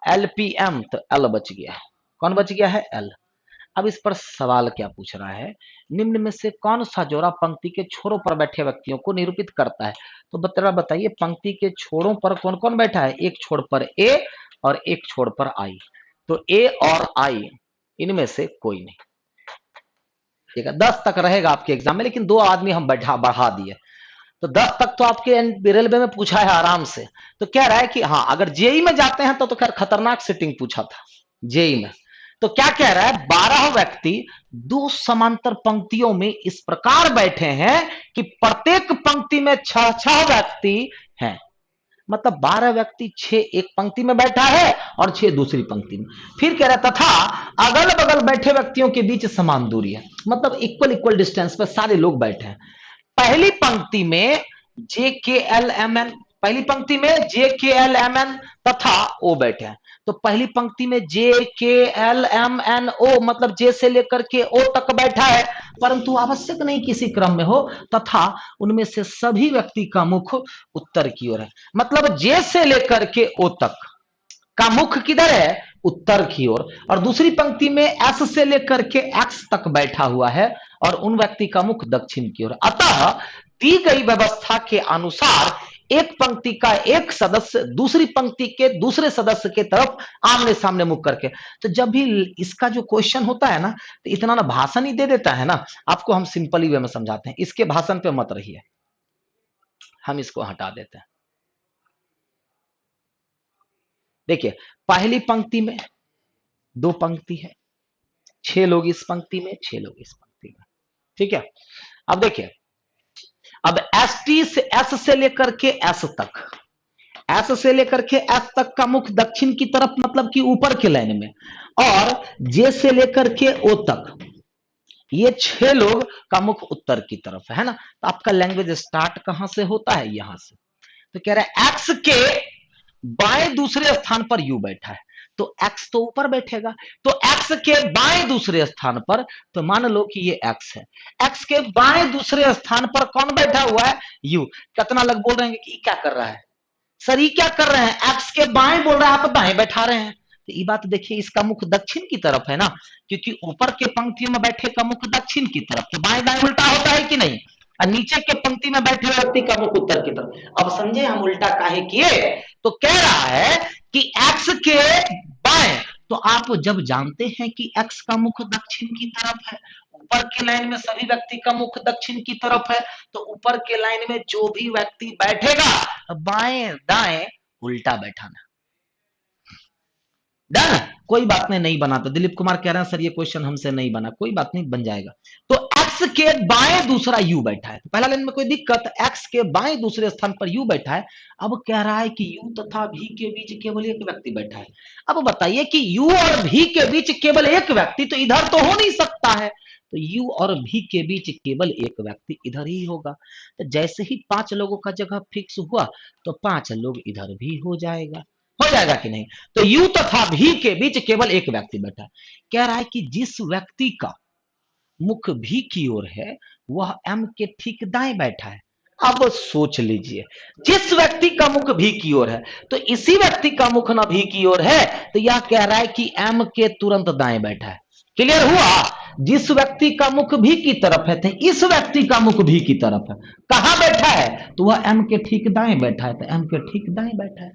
L P M, तो एल बच गया है। कौन बच गया है? एल। अब इस पर सवाल क्या पूछ रहा है? निम्न में से कौन सा जोड़ा पंक्ति के छोरों पर बैठे व्यक्तियों को निरूपित करता है? तो बताइए, पंक्ति के छोरों पर कौन कौन बैठा है? एक छोर पर ए और एक छोर पर आई, तो ए और आई इनमें से कोई नहीं। ठीक है, 10 तक रहेगा आपके एग्जाम में, लेकिन 2 आदमी हम बढ़ा दिए, तो 10 तक तो आपके रेलवे में पूछा है आराम से। तो कह रहा है कि हाँ, अगर जेई में जाते हैं तो खैर खतरनाक सेटिंग पूछा था जेई में। तो क्या कह रहा है? 12 व्यक्ति 2 समांतर पंक्तियों में इस प्रकार बैठे हैं कि प्रत्येक पंक्ति में 6 व्यक्ति हैं, मतलब 12 व्यक्ति 6 एक पंक्ति में बैठा है और 6 दूसरी पंक्ति में। फिर कह रहा है तथा अगल बगल बैठे व्यक्तियों के बीच समान दूरी है, मतलब इक्वल डिस्टेंस पर सारे लोग बैठे हैं। पहली पंक्ति में जे के एल एम एन, पहली पंक्ति में जे के एल एम एन तथा ओ बैठे हैं, तो पहली पंक्ति में जे के एल एम एन ओ, मतलब जे से लेकर के ओ तक बैठा है, परंतु आवश्यक नहीं किसी क्रम में हो, तथा उनमें से सभी व्यक्ति का मुख उत्तर की ओर है, मतलब जे से लेकर के ओ तक का मुख किधर है? उत्तर की ओर। और दूसरी पंक्ति में एस से लेकर के एक्स तक बैठा हुआ है और उन व्यक्ति का मुख दक्षिण की ओर। अतः दी गई व्यवस्था के अनुसार एक पंक्ति का एक सदस्य दूसरी पंक्ति के दूसरे सदस्य के तरफ आमने सामने मुख करके। तो जब भी इसका जो क्वेश्चन होता है ना, तो इतना ना भाषण ही दे देता है ना, आपको हम सिंपली वे में समझाते हैं, इसके भाषण पे मत रहिए, हम इसको हटा देते हैं। देखिए, पहली पंक्ति में 2 पंक्ति है, 6 लोग इस पंक्ति में, 6 लोग इस पंक्ति में, ठीक है। अब देखिए, अब एस से लेकर के एस तक, एस से लेकर के एस तक का मुख दक्षिण की तरफ, मतलब कि ऊपर के लाइन में, और जे से लेकर के ओ तक ये 6 लोग का मुख उत्तर की तरफ है ना। तो आपका लैंग्वेज स्टार्ट कहां से होता है? यहां से। तो कह रहा है एक्स के बाएं दूसरे स्थान पर यू बैठा है, तो एक्स तो ऊपर बैठेगा, तो एक्स के बाएं दूसरे स्थान पर, तो मान लो कि ये एक्स है, एक्स के बाएं दूसरे स्थान पर कौन बैठा हुआ है? यू। कितना लोग बोल रहे हैं कि क्या कर रहा है सर? ये क्या कर रहे हैं? एक्स के बाएं बोल रहा है, आप दाएं बैठा रहे हैं, तो ये बात देखिए, इसका मुख दक्षिण की तरफ है ना, क्योंकि ऊपर के पंक्ति में बैठे का मुख दक्षिण की तरफ, तो बाएं दाएं उल्टा होता है कि नहीं, और नीचे के पंक्ति में बैठे व्यक्ति का मुख उत्तर की तरफ। अब समझे हम उल्टा काहे किए? तो कह रहा है कि एक्स के बाएं, तो आप जब जानते हैं कि एक्स का मुख दक्षिण की तरफ है, ऊपर के लाइन में सभी व्यक्ति का मुख दक्षिण की तरफ है, तो ऊपर के लाइन में जो भी व्यक्ति बैठेगा बाएं दाएं उल्टा बैठाना। डन, कोई बात नहीं बना। तो दिलीप कुमार कह रहे हैं सर ये क्वेश्चन हमसे नहीं बना, कोई बात नहीं, बन जाएगा। तो एक्स के बाएं दूसरा यू बैठा है, तो पहला लाइन में कोई दिक्कत, एक्स के बाएं दूसरे स्थान पर यू बैठा है। अब कह रहा है कि यू तथा भी के बीच केवल एक व्यक्ति बैठा है। अब बताइए कि यू और भी के बीच केवल एक व्यक्ति तो इधर तो हो नहीं सकता है, तो यू और भी के बीच केवल एक व्यक्ति इधर ही होगा। तो जैसे ही 5 लोगों का जगह फिक्स हुआ तो 5 लोग इधर भी हो जाएगा कि नहीं। तो यू तथा भी के बीच केवल एक व्यक्ति बैठा है। कह रहा है कि जिस व्यक्ति का मुख भी की ओर है वह एम के ठीक दाएं बैठा है। अब सोच लीजिए, जिस व्यक्ति का मुख भी की ओर है तो इसी व्यक्ति का मुख ना भी की ओर है, तो यह कह रहा है कि एम के तुरंत दाएं बैठा है। क्लियर हुआ? जिस व्यक्ति का मुख भी की तरफ है तो इस व्यक्ति का मुख भी की तरफ है, कहां बैठा है? तो वह एम के ठीक दाएं बैठा है, तो एम के ठीक दाएं बैठा है।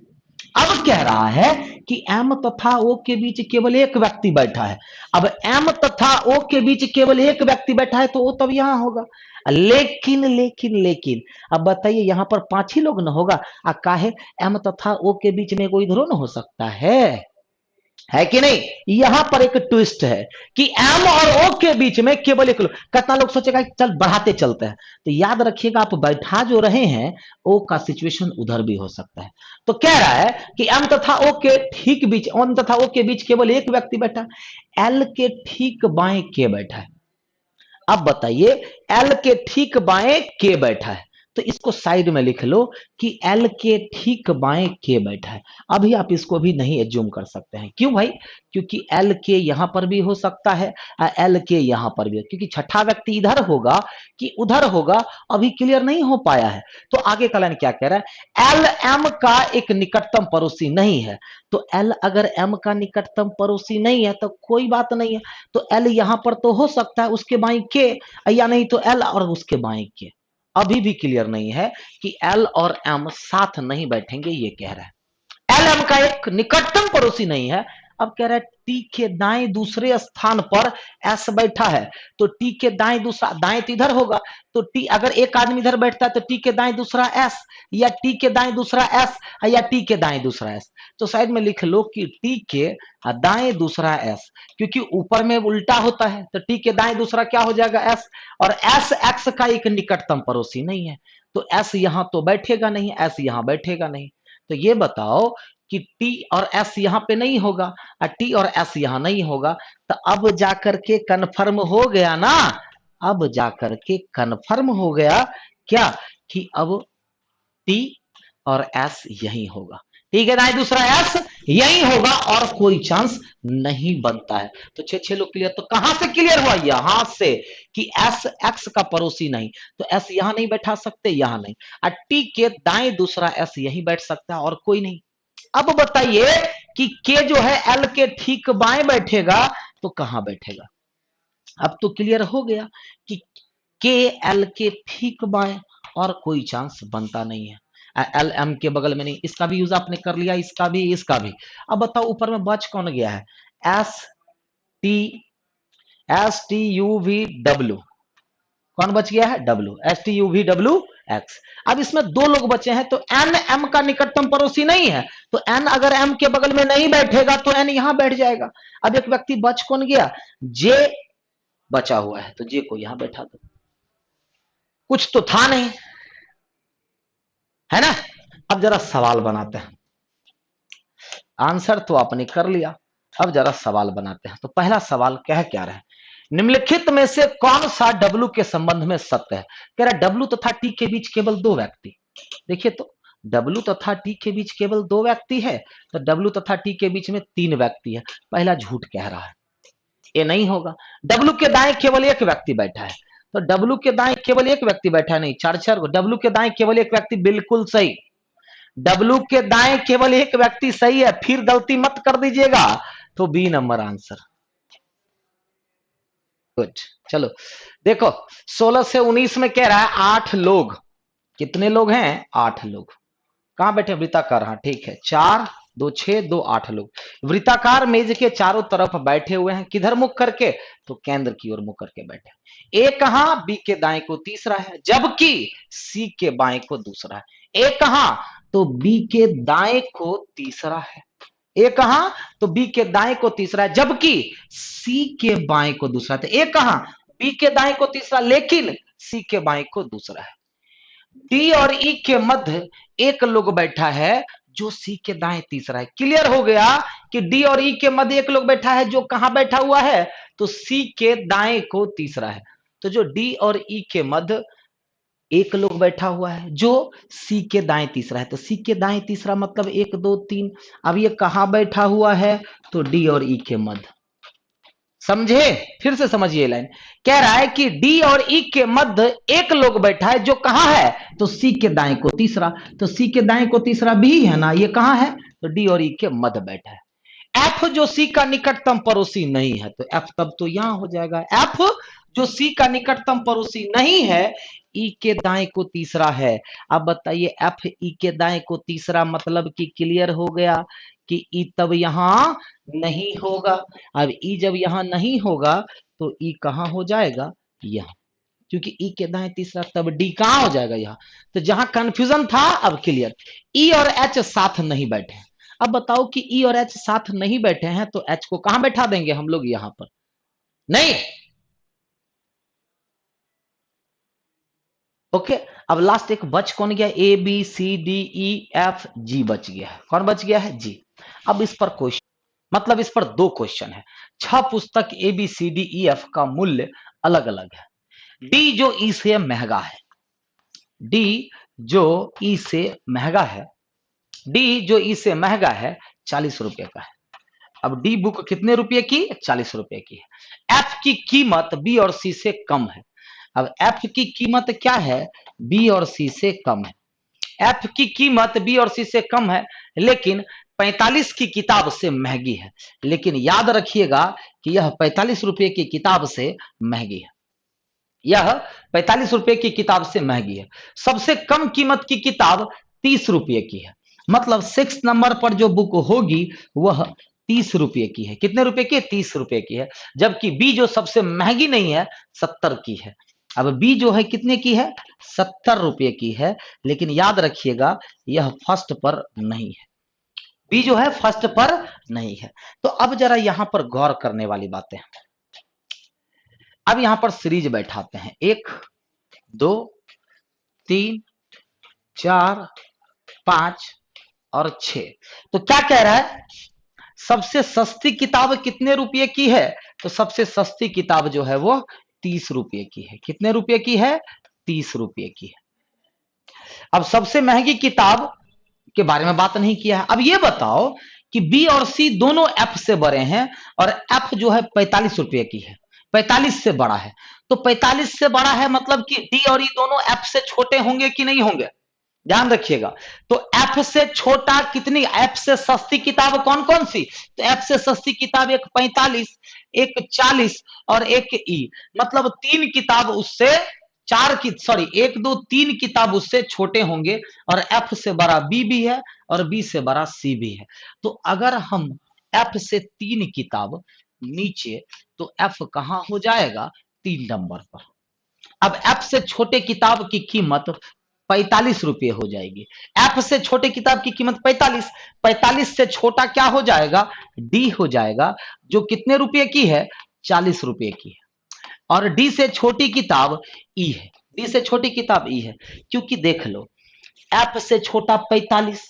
अब कह रहा है कि एम तथा ओ के बीच केवल एक व्यक्ति बैठा है। अब एम तथा ओ के बीच केवल एक व्यक्ति बैठा है तो ओ तब यहां होगा। लेकिन लेकिन लेकिन अब बताइए, यहां पर 5 ही लोग न होगा, काहे एम तथा ओ के बीच में कोई इधरो न हो सकता है कि नहीं? यहां पर एक ट्विस्ट है कि एम और ओ के बीच में केवल एक लोग। कितना लोग सोचेगा कि चल बढ़ाते चलते हैं, तो याद रखिएगा आप बैठा जो रहे हैं ओ का सिचुएशन उधर भी हो सकता है। तो कह रहा है कि एम तथा ओ के ठीक बीच, एम तथा ओ के बीच केवल एक व्यक्ति बैठा है। एल के ठीक बाएं के बैठा है। अब बताइए, एल के ठीक बाएं के बैठा है, तो इसको साइड में लिख लो कि एल के ठीक बाएं के बैठा है। अभी आप इसको भी नहीं एज्यूम कर सकते हैं। क्यों भाई? क्योंकि एल के यहां पर भी हो सकता है और एल के यहां पर भी, क्योंकि छठा व्यक्ति इधर होगा कि उधर होगा अभी क्लियर नहीं हो पाया है। तो आगे का लाइन क्या कह रहा है? एल एम का एक निकटतम पड़ोसी नहीं है। तो एल अगर एम का निकटतम पड़ोसी नहीं है तो कोई बात नहीं है, तो एल यहां पर तो हो सकता है उसके बाएं के, या नहीं तो एल और उसके बाएं के। अभी भी क्लियर नहीं है कि एल और एम साथ नहीं बैठेंगे, ये कह रहा है। एल एम का एक निकटतम पड़ोसी नहीं है। अब कह रहा है टी के दाएं दूसरे स्थान पर एस बैठा है, तो टी के दाएं दूसरा, दाएं तो इधर होगा, तो टी अगर एक आदमी इधर बैठता है तो टी के दाएं दूसरा एस, या टी के दाएं दूसरा एस, या टी के दाएं दूसरा एस। तो साइड में लिख लो कि टी के दाएं दूसरा एस, क्योंकि ऊपर में उल्टा होता है, तो टी के दाएं दूसरा क्या हो जाएगा? एस। और एस एक्स का एक निकटतम पड़ोसी नहीं है, तो एस यहां तो बैठेगा नहीं, एस यहां बैठेगा नहीं। तो ये बताओ कि टी और एस यहां पे नहीं होगा और टी और एस यहां नहीं होगा, तो अब जाकर के कन्फर्म हो गया ना, अब जाकर के कन्फर्म हो गया क्या कि अब टी और एस यही होगा। ठीक है ना, दूसरा एस यही होगा और कोई चांस नहीं बनता है। तो 6 लोग क्लियर। तो कहां से क्लियर हुआ? यहां से कि एस एक्स का पड़ोसी नहीं, तो एस यहां नहीं बैठा सकते, यहां नहीं, और टी के दाएं दूसरा एस यही बैठ सकता है और कोई नहीं। अब बताइए कि के जो है एल के ठीक बाएं बैठेगा तो कहां बैठेगा? अब तो क्लियर हो गया कि के एल के ठीक बाएं और कोई चांस बनता नहीं है। एल एम के बगल में नहीं, इसका भी यूज आपने कर लिया, इसका भी, इसका भी। अब बताओ ऊपर में बच कौन गया है? S T U V W, कौन बच गया है? W, S T U V W x. अब इसमें 2 लोग बचे हैं, तो एन एम का निकटतम पड़ोसी नहीं है, तो एन अगर एम के बगल में नहीं बैठेगा तो एन यहां बैठ जाएगा। अब एक व्यक्ति बच कौन गया? जे बचा हुआ है, तो जे को यहां बैठा दो। कुछ तो था नहीं, है ना? अब जरा सवाल बनाते हैं। आंसर तो आपने कर लिया, अब जरा सवाल बनाते हैं। तो पहला सवाल क्या रहा है? निम्नलिखित में से कौन सा डब्लू के संबंध में सत्य है? कह रहा डब्लू तथा टी के बीच केवल 2 व्यक्ति। देखिए तो डब्लू तथा टी के बीच केवल 2 व्यक्ति है, तो डब्लू तथा टी के बीच में 3 व्यक्ति है। पहला झूठ कह रहा है, ये नहीं होगा। डब्लू के दाएं केवल एक व्यक्ति बैठा है, तो डब्लू के दाएं केवल एक व्यक्ति बैठा है, नहीं 4 डब्लू के दाएं केवल एक व्यक्ति, बिल्कुल सही। डब्लू के दाएं केवल एक व्यक्ति सही है, फिर गलती मत कर दीजिएगा। तो बी नंबर आंसर। गुड। चलो देखो, 16 से 19 में कह रहा है 8 लोग। कितने लोग हैं? 8 लोग। कहां बैठे? वृत्ताकार। हाँ ठीक है, 4 2 6 2 8 लोग वृत्ताकार मेज के चारों तरफ बैठे हुए हैं। किधर मुख करके? तो केंद्र की ओर मुख करके बैठे। ए कहां? बी के दाएं को तीसरा है, जबकि सी के बाएं को दूसरा है। ए कहां? तो बी के दाएं को तीसरा है। ए कहां? तो बी के दाएं को तीसरा है, जबकि सी के बाएं को दूसरा है। तो ए कहां? बी के दाएं को तीसरा, लेकिन सी के बाएं को दूसरा है। डी और ई के मध्य एक लोग बैठा है जो सी के दाएं तीसरा है। क्लियर हो गया कि डी और ई के मध्य एक लोग बैठा है जो कहां बैठा हुआ है? तो सी के दाएं को तीसरा है। तो जो डी और ई के मध्य एक लोग बैठा हुआ है जो सी के दाएं तीसरा है, तो सी के दाएं तीसरा मतलब 1 2 3। अब ये कहां बैठा हुआ है? तो डी और ई के मध्य। समझे? फिर से समझिए लाइन। कह रहा है कि डी और ई के मध्य एक लोग बैठा है जो कहां है? तो सी के दाएं को तीसरा। तो सी के दाएं को तीसरा भी है ना, ये कहां है? तो डी और ई के मध्य बैठा है। एफ जो सी का निकटतम पड़ोसी नहीं है, तो एफ तब तो यहां हो जाएगा। एफ जो सी का निकटतम पड़ोसी नहीं है, ई के दाएं को तीसरा है। अब बताइए, एफ ई के दाएं को तीसरा मतलब कि क्लियर हो गया कि ई तब यहां नहीं होगा। अब ई जब यहां नहीं होगा तो ई कहां हो जाएगा? यहां। क्योंकि ई के दाएं तीसरा, तब डी कहां हो जाएगा? यहां। तो जहां कंफ्यूजन था अब क्लियर। ई और एच साथ नहीं बैठे। अब बताओ कि ई और एच साथ नहीं बैठे हैं तो एच को कहां बैठा देंगे हम लोग? यहां पर। नहीं। ओके। अब लास्ट एक बच कौन गया? A B C D E F G बच गया है। कौन बच गया है? जी। अब इस पर क्वेश्चन, मतलब इस पर 2 क्वेश्चन है। 6 पुस्तक A B C D E F का मूल्य अलग अलग है। डी जो ई से महंगा है, डी जो ई से महंगा है, डी जो ई से महंगा है 40 रुपए का है। अब डी बुक कितने रुपए की? 40 रुपए की है। एफ की कीमत बी और सी से कम है। अब एफ की कीमत क्या है? बी और सी से कम है। एफ की कीमत बी और सी से कम है, लेकिन 45 की किताब से महंगी है। लेकिन याद रखिएगा कि यह 45 रुपए की किताब से महंगी है। यह 45 रुपए की किताब से महंगी है। सबसे कम कीमत की किताब 30 रुपए की है। मतलब 6 नंबर पर जो बुक होगी वह 30 रुपए की है। कितने रुपए की? 30 रुपए की है। जबकि बी जो सबसे महंगी नहीं है, 70 की है। अब बी जो है कितने की है? 70 रुपए की है। लेकिन याद रखिएगा यह फर्स्ट पर नहीं है। बी जो है फर्स्ट पर नहीं है। तो अब जरा यहां पर गौर करने वाली बातें। अब यहां पर सीरीज बैठाते हैं, 1 2 3 4 5 और 6। तो क्या कह रहा है? सबसे सस्ती किताब कितने रुपए की है? तो सबसे सस्ती किताब जो है वो 30 रुपए की है। कितने रुपए की है? 30 रुपए की है। अब सबसे महंगी किताब के बारे में बात नहीं किया है। अब ये बताओ कि बी और सी दोनों एफ से बड़े हैं और एफ जो है 45 रुपए की है, 45 से बड़ा है। तो 45 से बड़ा है मतलब कि डी और ई दोनों एफ से छोटे होंगे कि नहीं होंगे? ध्यान रखिएगा। तो एफ से छोटा कितनी? एफ से सस्ती किताब कौन कौन सी? तो एफ से सस्ती किताब एक 45, एक 40 और एक ई। मतलब 3 किताब उससे, 4 की सॉरी 1 2 3 किताब उससे छोटे होंगे। और एफ से बड़ा बी भी है और बी से बड़ा सी भी है। तो अगर हम एफ से 3 किताब नीचे, तो एफ कहां हो जाएगा? 3 नंबर पर। अब एफ से छोटे किताब की कीमत 45 रुपये हो जाएगी। एफ से छोटे किताब की कीमत 45, 45 से छोटा क्या हो जाएगा? डी हो जाएगा, जो कितने रुपए की है? 40 रुपए की है। और डी से छोटी किताब ई है। डी से छोटी किताब ई है, क्योंकि देख लो एफ से छोटा 45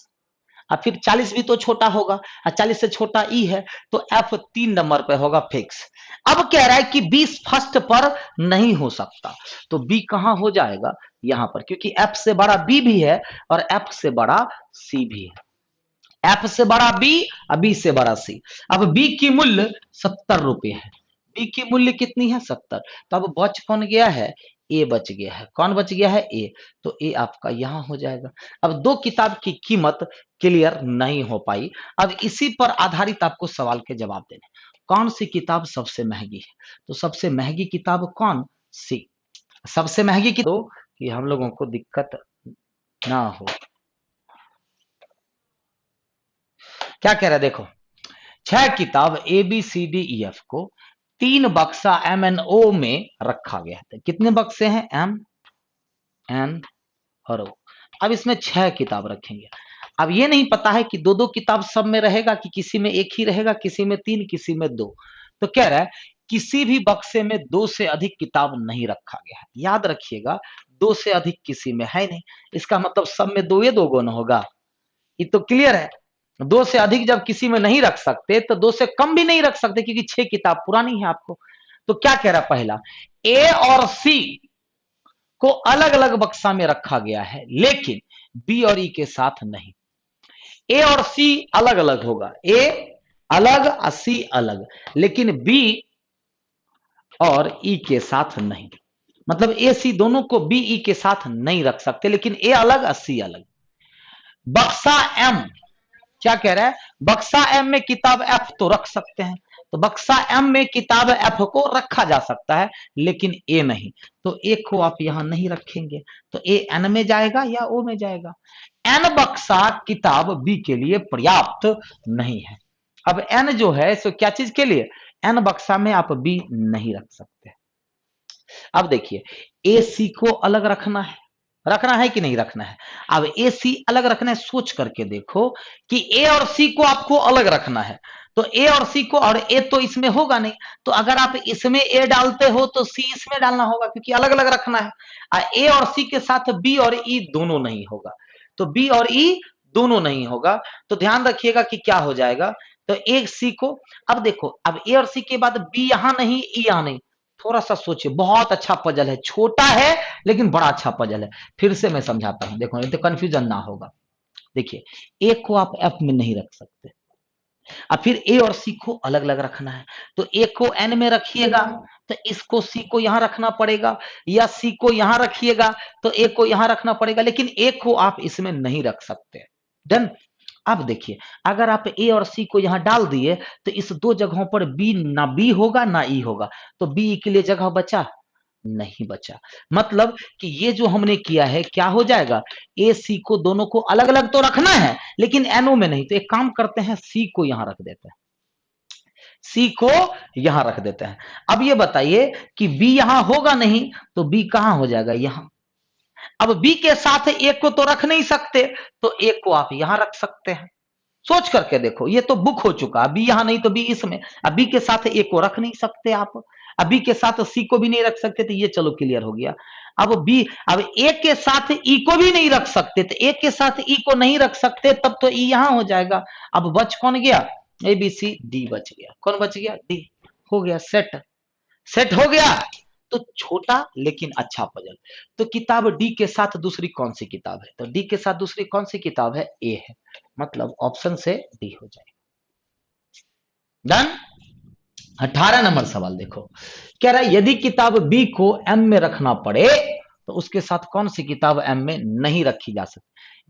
और फिर 40 भी तो छोटा होगा और 40 से छोटा ई है, तो एफ 3 नंबर पे होगा फिक्स। अब कह रहा है कि बी फर्स्ट पर नहीं हो सकता, तो बी कहां हो जाएगा? यहां पर, क्योंकि एफ से बड़ा बी भी है और एफ से बड़ा सी भी है। एफ से बड़ा बी और बी से बड़ा सी। अब बी की मूल्य 70 रुपए है। बी की मूल्य कितनी है? 70। तो अब बच कौन गया है? ए बच गया है। कौन बच गया है? ए। तो ए आपका यहां हो जाएगा। अब दो किताब की कीमत क्लियर नहीं हो पाई। अब इसी पर आधारित आपको सवाल के जवाब देने। कौन सी किताब सबसे महंगी है? तो सबसे महंगी किताब कौन सी? सबसे महंगी की तो कि हम लोगों को दिक्कत ना हो। क्या कह रहा है देखो, 6 किताब A B C D E F को 3 बक्सा एम एन ओ में रखा गया है। कितने बक्से हैं? एम एन और ओ। अब इसमें 6 किताब रखेंगे। अब ये नहीं पता है कि दो दो किताब सब में रहेगा कि किसी में एक ही रहेगा, किसी में 3, किसी में 2। तो कह रहा है किसी भी बक्से में 2 से अधिक किताब नहीं रखा गया है। याद रखिएगा 2 से अधिक किसी में है नहीं, इसका मतलब सब में 2 2 गुण होगा। ये तो क्लियर है। 2 से अधिक जब किसी में नहीं रख सकते तो 2 से कम भी नहीं रख सकते, क्योंकि 6 किताब पुरानी है आपको। तो क्या कह रहा है पहला, ए और सी को अलग अलग बक्सा में रखा गया है, लेकिन बी और ई के साथ नहीं। ए और सी अलग अलग होगा, ए अलग और सी अलग, लेकिन बी और ई के साथ नहीं। मतलब ए सी दोनों को बी ई के साथ नहीं रख सकते, लेकिन ए अलग और सी अलग। बक्सा एम क्या कह रहा है, बक्सा एम में किताब एफ तो रख सकते हैं, तो बक्सा एम में किताब एफ को रखा जा सकता है, लेकिन ए नहीं। तो ए को आप यहां नहीं रखेंगे, तो ए एन में जाएगा या ओ में जाएगा। एन बक्सा किताब बी के लिए पर्याप्त नहीं है। अब एन जो है सो क्या चीज के लिए, एन बक्सा में आप बी नहीं रख सकते। अब देखिए ए सी को अलग रखना है कि नहीं रखना है। अब ए सी अलग रखना है, सोच करके देखो कि ए और सी को आपको अलग रखना है, तो ए और सी को, और ए तो इसमें होगा नहीं, तो अगर आप इसमें ए डालते हो तो सी इसमें डालना होगा, क्योंकि अलग अलग रखना है। ए और सी के साथ बी और ई दोनों नहीं होगा, तो बी और ई दोनों नहीं होगा। तो ध्यान रखिएगा कि क्या हो जाएगा, तो ए सी को, अब देखो अब ए और सी के बाद बी यहां नहीं, ई यहां नहीं। थोड़ा सा सोचिए, बहुत अच्छा पजल है, छोटा है लेकिन बड़ा अच्छा पजल है। फिर से मैं समझाता हूं, देखो नहीं तो कंफ्यूजन ना होगा। देखिए ए को आप एफ में नहीं रख सकते, अब फिर ए और सी को अलग अलग रखना है, तो ए को एन में रखिएगा तो इसको सी को यहां रखना पड़ेगा, या सी को यहां रखिएगा तो ए को यहां रखना पड़ेगा, लेकिन ए को आप इसमें नहीं रख सकते। डन। अब देखिए अगर आप ए और सी को यहां डाल दिए तो इस दो जगहों पर बी ना बी होगा ना ई होगा, तो बी के लिए जगह बचा नहीं बचा। मतलब कि ये जो हमने किया है क्या हो जाएगा, ए सी को दोनों को अलग अलग तो रखना है लेकिन एनओ में नहीं। तो एक काम करते हैं, सी को यहां रख देते हैं, सी को यहां रख देते हैं। अब ये बताइए कि बी यहां होगा नहीं, तो बी कहां हो जाएगा, यहां। अब बी के साथ ए को तो रख नहीं सकते, तो ए को आप यहां रख सकते हैं। सोच करके देखो, ये तो बुक हो चुका, बी यहां नहीं तो बी इसमें। अब बी के साथ ए को रख नहीं सकते आप, अब बी के साथ सी को भी नहीं रख सकते, तो ये चलो क्लियर हो गया। अब बी, अब ए के साथ ई को भी नहीं रख सकते, तो ए के साथ ई को नहीं रख सकते, तब तो ई यहां हो जाएगा। अब बच कौन गया, ए बी सी डी बच गया। कौन बच गया, डी। हो गया सेट, सेट हो गया। तो छोटा लेकिन अच्छा पजल। तो किताब डी के साथ दूसरी कौन सी किताब है, तो डी के साथ दूसरी कौन सी किताब है, ए है। मतलब ऑप्शन से डी हो जाएगा। डन। 18 नंबर सवाल देखो, कह रहा है यदि किताब बी को एम में रखना पड़े तो उसके साथ कौन सी किताब एम में नहीं रखी जा सकती।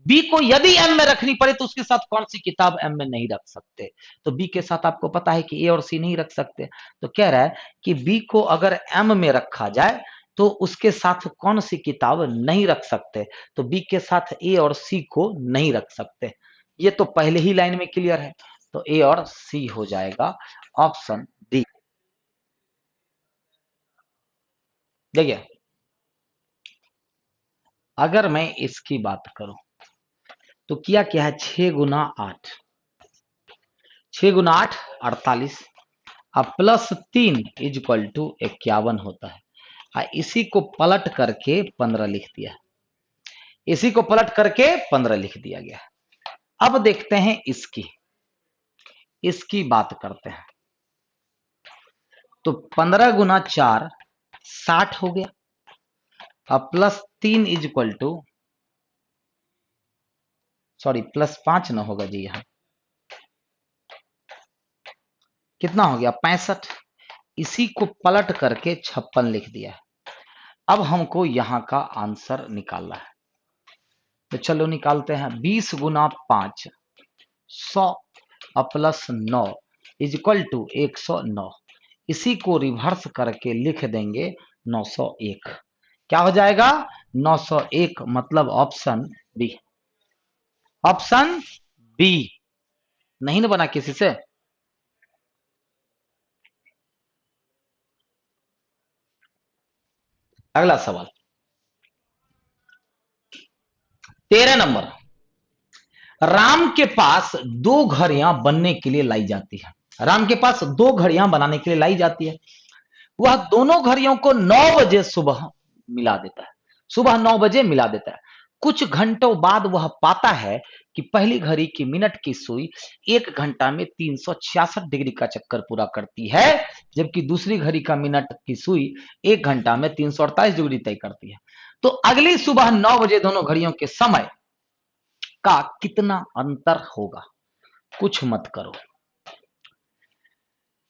बी को यदि एम में रखनी पड़े तो उसके साथ कौन सी किताब एम में नहीं रख सकते। तो बी के साथ आपको पता है कि ए और सी नहीं रख सकते, तो कह रहा है कि बी को अगर एम में रखा जाए तो उसके साथ कौन सी किताब नहीं रख सकते। तो बी के साथ ए और सी को नहीं रख सकते। ये तो पहले ही लाइन में क्लियर है, तो ए और सी हो जाएगा ऑप्शन डी। देखिए अगर मैं इसकी बात करूं तो किया क्या है, 6 गुना 8, 6 गुना 8 48, अब +3 इजक्वल टू 51 होता है। इसी को पलट करके 15 लिख दिया, इसी को पलट करके 15 लिख दिया गया। अब देखते हैं इसकी बात करते हैं। तो 15 गुना 4 60 हो गया, अब +3 इजक्वल टू, सॉरी +5 ना होगा जी, यहां कितना हो गया 65, इसी को पलट करके 56 लिख दिया है। अब हमको यहां का आंसर निकालना है, तो चलो निकालते हैं। 20 गुना 5 100 प्लस 9 इज इक्वल टू 109। इसी को रिवर्स करके लिख देंगे 901। क्या हो जाएगा? 901, मतलब ऑप्शन बी। ऑप्शन बी नहीं ना बना किसी से? अगला सवाल 13 नंबर। राम के पास दो घड़ियां बनने के लिए लाई जाती है। राम के पास दो घड़ियां बनाने के लिए लाई जाती है। वह दोनों घड़ियों को 9 बजे सुबह मिला देता है। सुबह 9 बजे मिला देता है। कुछ घंटों बाद वह पाता है कि पहली घड़ी की मिनट की सुई 1 घंटा में 366 डिग्री का चक्कर पूरा करती है, जबकि दूसरी घड़ी का मिनट की सुई 1 घंटा में 348 डिग्री तय करती है। तो अगली सुबह 9 बजे दोनों घड़ियों के समय का कितना अंतर होगा? कुछ मत करो।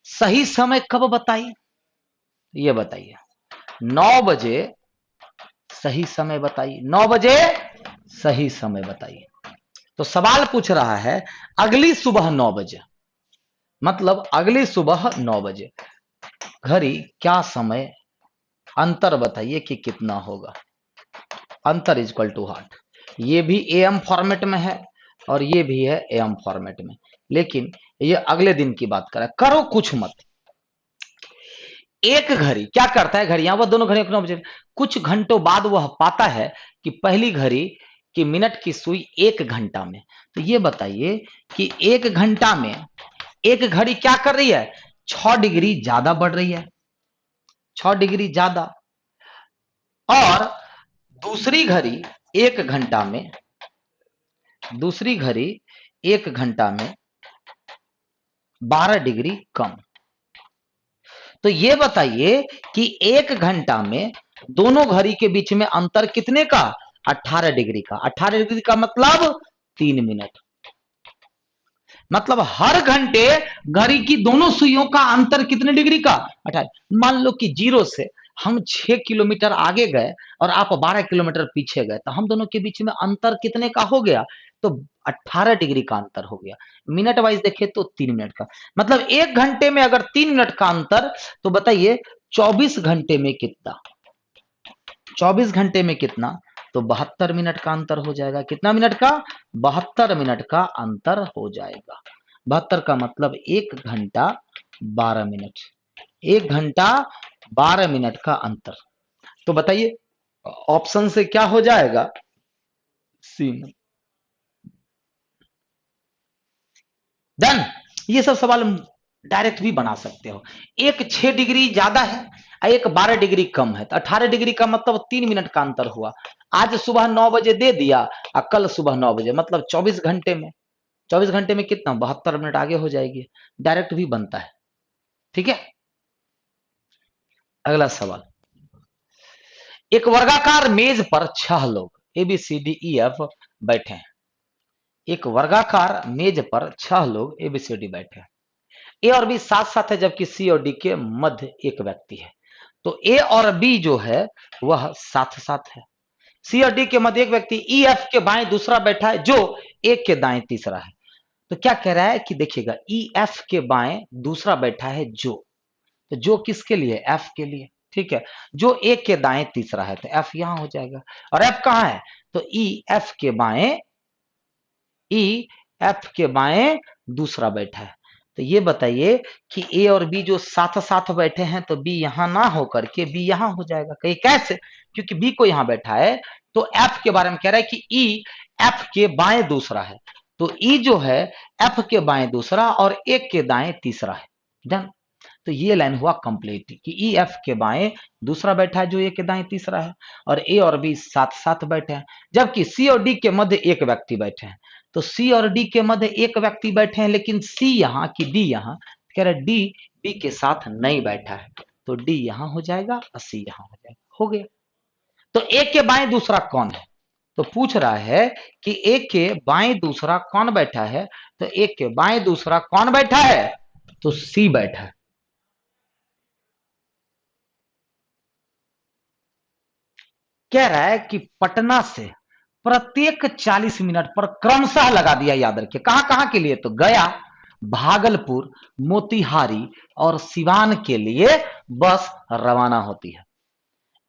सही समय कब बताइए? ये बताइए। 9 बजे सही समय बताइए। 9 बजे सही समय बताइए। तो सवाल पूछ रहा है अगली सुबह 9 बजे, मतलब अगली सुबह 9 बजे घड़ी क्या समय, अंतर बताइए कि कितना होगा। अंतर इज इक्वल टू हार्ट। ये भी एम फॉर्मेट में है और ये भी है एम फॉर्मेट में, लेकिन ये अगले दिन की बात करें। करो कुछ मत। एक घड़ी क्या करता है, घड़ियां वह दोनों घड़ियों को 9 बजे, कुछ घंटों बाद वह पाता है कि पहली घड़ी की मिनट की सुई 1 घंटा में। तो ये बताइए कि 1 घंटा में एक घड़ी क्या कर रही है? 6 डिग्री ज्यादा बढ़ रही है, 6 डिग्री ज्यादा। और दूसरी घड़ी 1 घंटा में, दूसरी घड़ी 1 घंटा में 12 डिग्री कम। तो ये बताइए कि 1 घंटा में दोनों घड़ी के बीच में अंतर कितने का? 18 डिग्री का। 18 डिग्री का मतलब 3 मिनट। मतलब हर घंटे घड़ी की दोनों सुइयों का अंतर कितने डिग्री का? 18। मान लो कि 0 से हम 6 किलोमीटर आगे गए और आप 12 किलोमीटर पीछे गए, तो हम दोनों के बीच में अंतर कितने का हो गया? तो 18 डिग्री का अंतर हो गया। मिनट वाइज देखे तो 3 मिनट का। मतलब 1 घंटे में अगर 3 मिनट का अंतर, तो बताइए 24 घंटे में कितना? 24 घंटे में कितना? तो 72 मिनट का अंतर हो जाएगा। कितना मिनट का? 72 मिनट का अंतर हो जाएगा। 72 का मतलब 1 घंटा 12 मिनट। 1 घंटा 12 मिनट का अंतर। तो बताइए ऑप्शन से क्या हो जाएगा? सी। डन। ये सब सवाल डायरेक्ट भी बना सकते हो। एक 6 डिग्री ज्यादा है और एक 12 डिग्री कम है, तो 18 डिग्री का मतलब 3 मिनट का अंतर हुआ। आज सुबह 9 बजे दे दिया और कल सुबह 9 बजे, मतलब 24 घंटे में, 24 घंटे में कितना? 72 मिनट आगे हो जाएगी। डायरेक्ट भी बनता है। ठीक है। अगला सवाल। एक वर्गाकार मेज पर 6 लोग A B C D E F बैठे हैं। एक वर्गाकार मेज पर 6 लोग ए बी सी डी बैठे हैं। ए और बी साथ साथ है, जबकि सी और डी के मध्य एक व्यक्ति है। तो ए और बी जो है वह साथ साथ है। सी और डी के मध्य एक व्यक्ति ई एफ के बाएं दूसरा बैठा है, जो ए के दाएं तीसरा है। तो क्या कह रहा है कि देखिएगा, ई एफ के बाएं दूसरा बैठा है जो, तो जो किसके लिए? एफ के लिए। ठीक है। जो ए के दाएं तीसरा है, तो एफ यहां हो जाएगा। और एफ कहां है? तो ई एफ के बाएं, ई एफ के बाएं दूसरा बैठा है। तो ये बताइए कि ए और बी जो साथ साथ बैठे हैं, तो बी यहां ना होकर के बी यहां हो जाएगा। कहीं कैसे? क्योंकि बी को यहां बैठा है, तो एफ के बारे में कह रहा है कि ई एफ के बाएं दूसरा है। तो ई जो है एफ के बाएं दूसरा और ए के दाएं तीसरा है। डन। तो ये लाइन हुआ कंप्लीट कि ई एफ के बाएं दूसरा बैठा है, जो ए के दाएं तीसरा है, और ए और बी साथ साथ बैठे हैं, जबकि सी और डी के मध्य एक व्यक्ति बैठे हैं। तो सी और डी के मध्य एक व्यक्ति बैठे हैं, लेकिन सी यहां की डी यहां, कह रहे डी बी के साथ नहीं बैठा है। तो डी यहां हो जाएगा और सी यहां हो जाएगा। हो गया। तो ए के बाएं दूसरा कौन है? तो पूछ रहा है कि ए के बाएं दूसरा कौन बैठा है? तो ए के बाएं दूसरा कौन बैठा है? तो सी बैठा है। कह रहा है कि पटना से प्रत्येक 40 मिनट पर क्रमशः लगा दिया, याद रखिए। कहां कहां के लिए? तो गया, भागलपुर, मोतिहारी और सिवान के लिए बस रवाना होती है।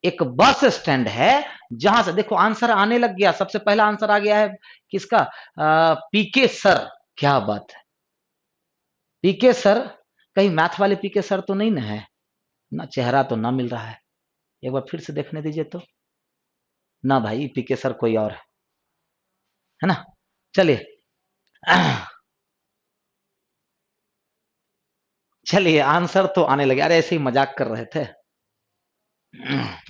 एक बस स्टैंड है जहां से, देखो आंसर आने लग गया। सबसे पहला आंसर आ गया है किसका? PK sir. क्या बात है, पीके सर। कहीं मैथ वाले पीके सर तो नहीं ना है ना? चेहरा तो ना मिल रहा है, एक बार फिर से देखने दीजिए तो। ना भाई, पीके सर कोई और है ना? चलिए चलिए, आंसर तो आने लगे। अरे ऐसे ही मजाक कर रहे थे।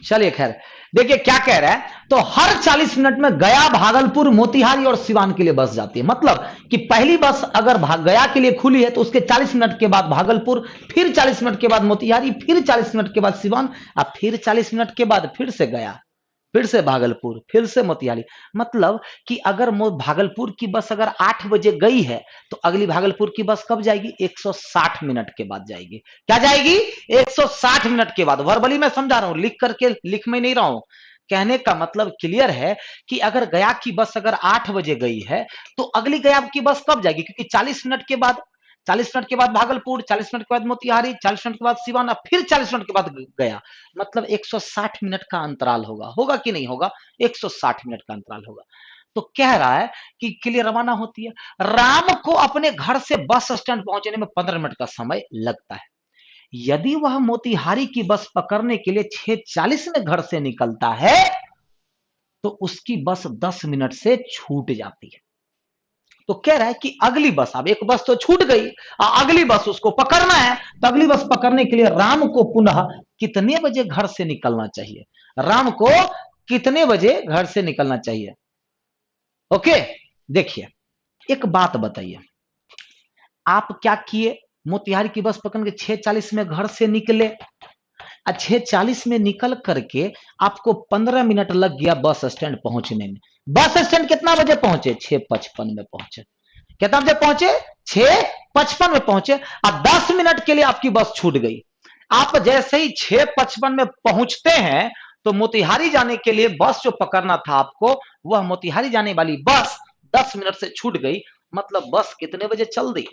चलिए खैर, देखिए क्या कह रहा है। तो हर 40 मिनट में गया, भागलपुर, मोतिहारी और सिवान के लिए बस जाती है। मतलब कि पहली बस अगर गया के लिए खुली है तो उसके 40 मिनट के बाद भागलपुर, फिर 40 मिनट के बाद मोतिहारी, फिर 40 मिनट के बाद सिवान, और फिर 40 मिनट के बाद फिर से गया, फिर से भागलपुर, फिर से मोतिहारी। मतलब कि अगर भागलपुर की बस अगर 8 बजे गई है तो अगली भागलपुर की बस कब जाएगी? 160 मिनट के बाद जाएगी। क्या जाएगी? 160 मिनट के बाद। वर्बली मैं समझा रहा हूं, लिख करके लिख में नहीं रहा हूं। कहने का मतलब क्लियर है कि अगर गया की बस अगर 8 बजे गई है तो अगली गया की बस कब जाएगी? क्योंकि 40 मिनट के बाद, 40 मिनट के बाद भागलपुर, 40 मिनट के बाद मोतिहारी, 40 मिनट के बाद सिवान, फिर 40 मिनट के बाद गया। मतलब 160 मिनट का अंतराल होगा। होगा कि नहीं होगा? 160 मिनट का अंतराल होगा। तो कह रहा है कि के लिए रवाना होती है। राम को अपने घर से बस स्टैंड पहुंचने में 15 मिनट का समय लगता है। यदि वह मोतिहारी की बस पकड़ने के लिए 6:40 में घर से निकलता है तो उसकी बस 10 मिनट से छूट जाती है। तो कह रहा है कि अगली बस, अब एक बस तो छूट गई, अगली बस उसको पकड़ना है। तो अगली बस पकड़ने के लिए राम को पुनः कितने बजे घर से निकलना चाहिए? राम को कितने बजे घर से निकलना चाहिए? ओके, देखिए एक बात बताइए, आप क्या किए? मोतिहारी की बस पकड़ के 6:40 में घर से निकले, 6:40 में निकल करके आपको 15 मिनट लग गया बस स्टैंड पहुंचने में। बस स्टैंड कितना बजे पहुंचे? 6:55 में पहुंचे। कितना बजे पहुंचे? 6:55 में पहुंचे। अब 10 मिनट के लिए आपकी बस छूट गई। आप जैसे ही 6:55 में पहुंचते हैं तो मोतिहारी जाने के लिए बस जो पकड़ना था आपको, वह मोतिहारी जाने वाली बस 10 मिनट से छूट गई। मतलब बस कितने बजे चल दी?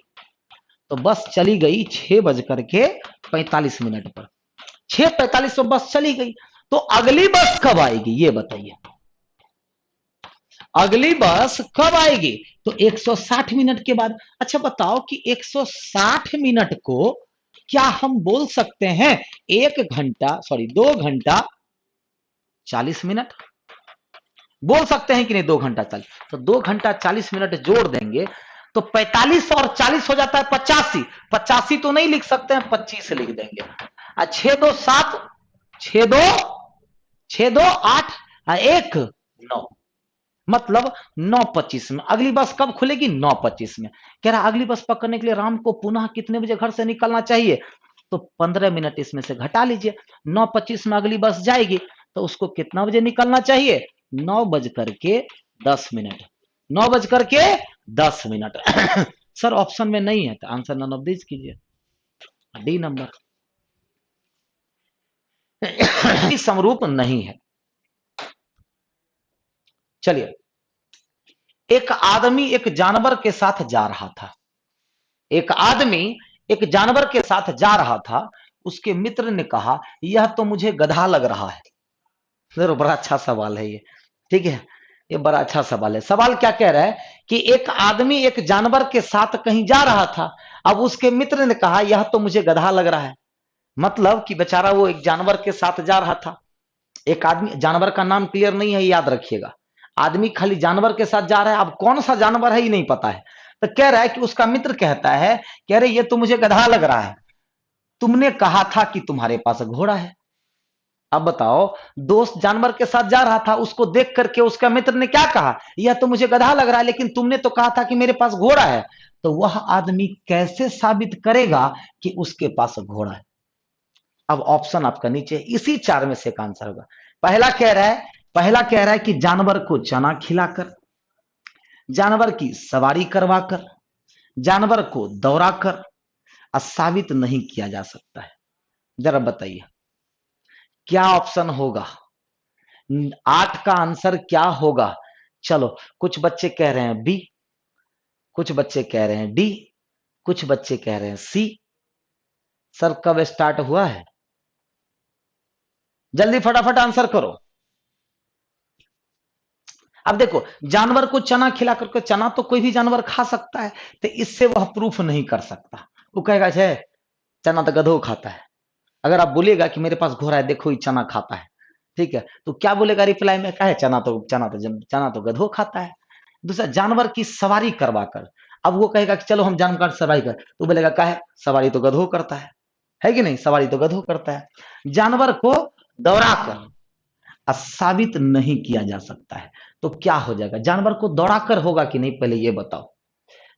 तो बस चली गई 6:45 पर। 6:45 में बस चली गई। तो अगली बस कब आएगी ये बताइए? अगली बस कब आएगी? तो 160 मिनट के बाद। अच्छा बताओ कि 160 मिनट को क्या हम बोल सकते हैं 2 घंटा 40 मिनट? बोल सकते हैं कि नहीं? 2 घंटा 40, तो 2 घंटा 40 मिनट जोड़ देंगे तो 45 और 40 हो जाता है 85। 85 तो नहीं लिख सकते हैं, 25 लिख देंगे। 6 2 7, 6 2 8, 1 9। मतलब 9:25 में अगली बस कब खुलेगी? 9:25 में। कह रहा अगली बस पकड़ने के लिए राम को पुनः कितने बजे घर से निकलना चाहिए? तो 15 मिनट इसमें से घटा लीजिए। 9:25 में अगली बस जाएगी तो उसको कितना बजे निकलना चाहिए? 9:10। 9:10 सर ऑप्शन में नहीं है तो आंसर नन ऑफ दिस कीजिए, डी नंबर। समरूप नहीं है। चलिए, एक आदमी एक जानवर के साथ जा रहा था। एक आदमी एक जानवर के साथ जा रहा था। उसके मित्र ने कहा यह तो मुझे गधा लग रहा है। जरा बड़ा अच्छा सवाल है ये, ठीक है? ये बड़ा अच्छा सवाल है। सवाल क्या कह रहा है कि एक आदमी एक जानवर के साथ कहीं जा रहा था। अब उसके मित्र ने कहा यह तो मुझे गधा लग रहा है। मतलब कि बेचारा वो एक जानवर के साथ जा रहा था। एक आदमी, जानवर का नाम क्लियर नहीं है, याद रखिएगा। आदमी खाली जानवर के साथ जा रहा है, अब कौन सा जानवर है ये नहीं पता है। तो कह रहा है कि उसका मित्र कहता है कि अरे ये तो मुझे गधा लग रहा है, तुमने कहा था कि तुम्हारे पास घोड़ा है। अब बताओ, दोस्त जानवर के साथ जा रहा था, उसको देख करके उसका मित्र ने क्या कहा? यह तो मुझे गधा लग रहा है, लेकिन तुमने तो कहा था कि मेरे पास घोड़ा है। तो वह आदमी कैसे साबित करेगा कि उसके पास घोड़ा है? अब ऑप्शन आपका नीचे, इसी 4 में से एक आंसर होगा। पहला कह रहा है कि जानवर को चना खिलाकर, जानवर की सवारी करवाकर, जानवर को दौड़ाकर, साबित नहीं किया जा सकता है। जरा बताइए क्या ऑप्शन होगा? 8 का आंसर क्या होगा? चलो, कुछ बच्चे कह रहे हैं बी, कुछ बच्चे कह रहे हैं डी, कुछ बच्चे कह रहे हैं सी। सर कब स्टार्ट हुआ है? जल्दी फटाफट आंसर करो। अब देखो, जानवर को चना खिला करके, चना तो कोई भी जानवर खा सकता है, तो इससे वह प्रूफ नहीं कर सकता। वो कहेगा छे चना तो गधो खाता है। अगर आप बोलिएगा कि मेरे पास घोड़ा है, देखो ये चना खाता है, ठीक है, तो क्या बोलेगा रिप्लाई में? कहे चना तो गधो खाता है। दूसरा, जानवर की सवारी करवा कर, अब वो कहेगा कि चलो हम जानवर सवारी कर, तो बोलेगा कहे सवारी तो गधो करता है कि नहीं? सवारी तो गधो करता है। जानवर को दौड़ा कर साबित नहीं किया जा सकता है, तो क्या हो जाएगा? जानवर को दौड़ाकर होगा कि नहीं, पहले ये बताओ।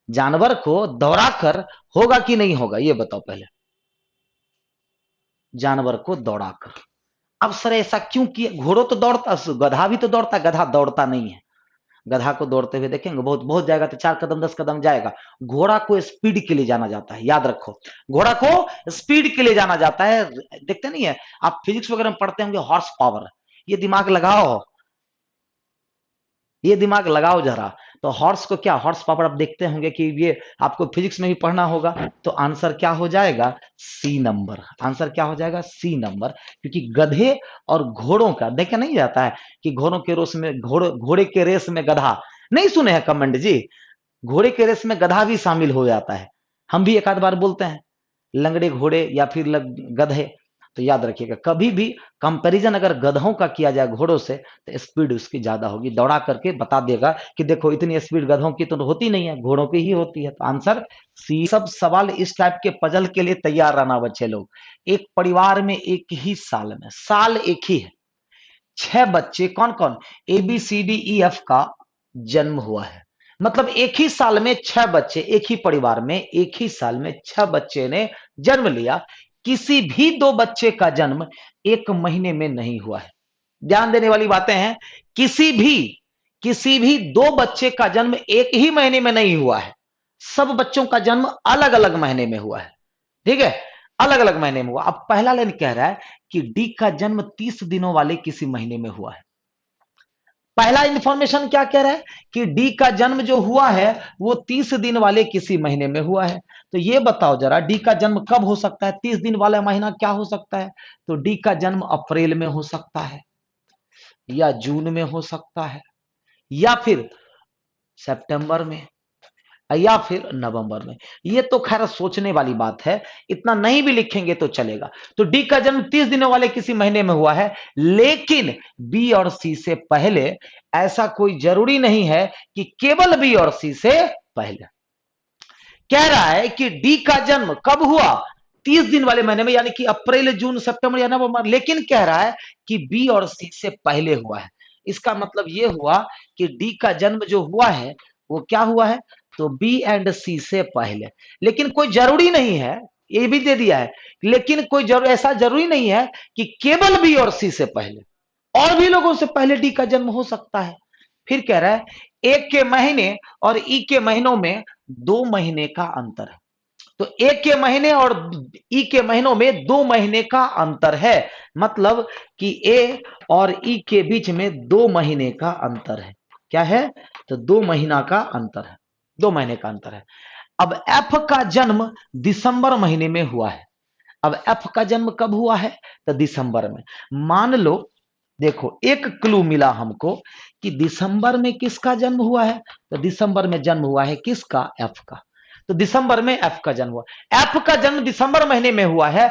जानवर को दौड़ाकर होगा कि नहीं होगा, ये बताओ पहले। जानवर को दौड़ाकर। अब सर ऐसा क्यों किया? घोड़ों तो दौड़ता, गधा भी तो दौड़ता, गधा दौड़ता नहीं है। गधा को दौड़ते हुए देखेंगे, बहुत बहुत जाएगा तो 4 कदम 10 कदम जाएगा। घोड़ा को स्पीड के लिए जाना जाता है, याद रखो, घोड़ा को स्पीड के लिए जाना जाता है। देखते नहीं है आप, फिजिक्स वगैरह में पढ़ते होंगे हॉर्स पावर, ये दिमाग लगाओ, ये दिमाग लगाओ जरा। तो हॉर्स को क्या, हॉर्स पावर आप देखते होंगे कि ये आपको फिजिक्स में भी पढ़ना होगा। तो आंसर क्या हो जाएगा? C number. आंसर क्या हो जाएगा? C number. क्योंकि गधे और घोड़ों का देखा नहीं जाता है कि घोड़ों के रेस में घोड़े के रेस में गधा, नहीं सुने हैं कमेंट जी? घोड़े के रेस में गधा भी शामिल हो जाता है। हम भी एक आध बार बोलते हैं लंगड़े घोड़े या फिर गधे। तो याद रखिएगा, कभी भी कंपैरिजन अगर गधों का किया जाए घोड़ों से, तो स्पीड उसकी ज्यादा होगी। दौड़ा करके बता देगा कि देखो इतनी स्पीड गधों की तो होती नहीं है, घोड़ों की ही होती है। तो आंसर सी। सब सवाल इस टाइप के पजल के लिए तैयार रहना बच्चे लोग। एक परिवार में एक ही साल में, साल एक ही है, 6 बच्चे, कौन कौन? A B C D E F का जन्म हुआ है। मतलब एक ही साल में 6 बच्चे, एक ही परिवार में एक ही साल में 6 बच्चे ने जन्म लिया। किसी भी 2 बच्चे का जन्म 1 महीने में नहीं हुआ है। ध्यान देने वाली बातें हैं। किसी भी 2 बच्चे का जन्म एक ही महीने में नहीं हुआ है। सब बच्चों का जन्म अलग अलग महीने में हुआ है, ठीक है, अलग अलग महीने में हुआ। अब पहला लाइन कह रहा है कि डी का जन्म 30 दिनों वाले किसी महीने में हुआ है। पहला इंफॉर्मेशन क्या कह रहा है कि डी का जन्म जो हुआ है वो 30 दिन वाले किसी महीने में हुआ है। तो ये बताओ जरा, डी का जन्म कब हो सकता है? 30 दिन वाला महीना क्या हो सकता है? तो डी का जन्म अप्रैल में हो सकता है, या जून में हो सकता है, या फिर सितंबर में, या फिर नवंबर में। ये तो खैर सोचने वाली बात है, इतना नहीं भी लिखेंगे तो चलेगा। तो डी का जन्म 30 दिनों वाले किसी महीने में हुआ है, लेकिन बी और सी से पहले। ऐसा कोई जरूरी नहीं है कि केवल बी और सी से पहले। कह रहा है कि डी का जन्म कब हुआ? 30 दिन वाले महीने में, यानी कि अप्रैल जून सितंबर या नवंबर। लेकिन कह रहा है कि बी और सी से पहले हुआ है। इसका मतलब यह हुआ कि डी का जन्म जो हुआ है वो क्या हुआ है? तो बी एंड सी से पहले। लेकिन कोई जरूरी नहीं है, ये भी दे दिया है, लेकिन कोई ऐसा जरूरी नहीं है कि केवल बी और सी से पहले, और भी लोगों से पहले डी का जन्म हो सकता है। फिर कह रहा है एक के महीने और ई के महीनों में 2 महीने का अंतर है। तो एक के महीने और ई के महीनों में 2 महीने का अंतर है। मतलब कि ए और ई के बीच में 2 महीने का अंतर है। क्या है? तो 2 महीना का अंतर है, 2 महीने का अंतर है। अब एफ का जन्म दिसंबर महीने में हुआ है। अब एफ का जन्म कब हुआ है? तो दिसंबर में। मान लो, देखो एक क्लू मिला हमको कि दिसंबर में किसका जन्म हुआ है? तो दिसंबर में जन्म हुआ है किसका? एफ का। तो दिसंबर में एफ का जन्म हुआ। एफ का जन्म दिसंबर महीने में हुआ है।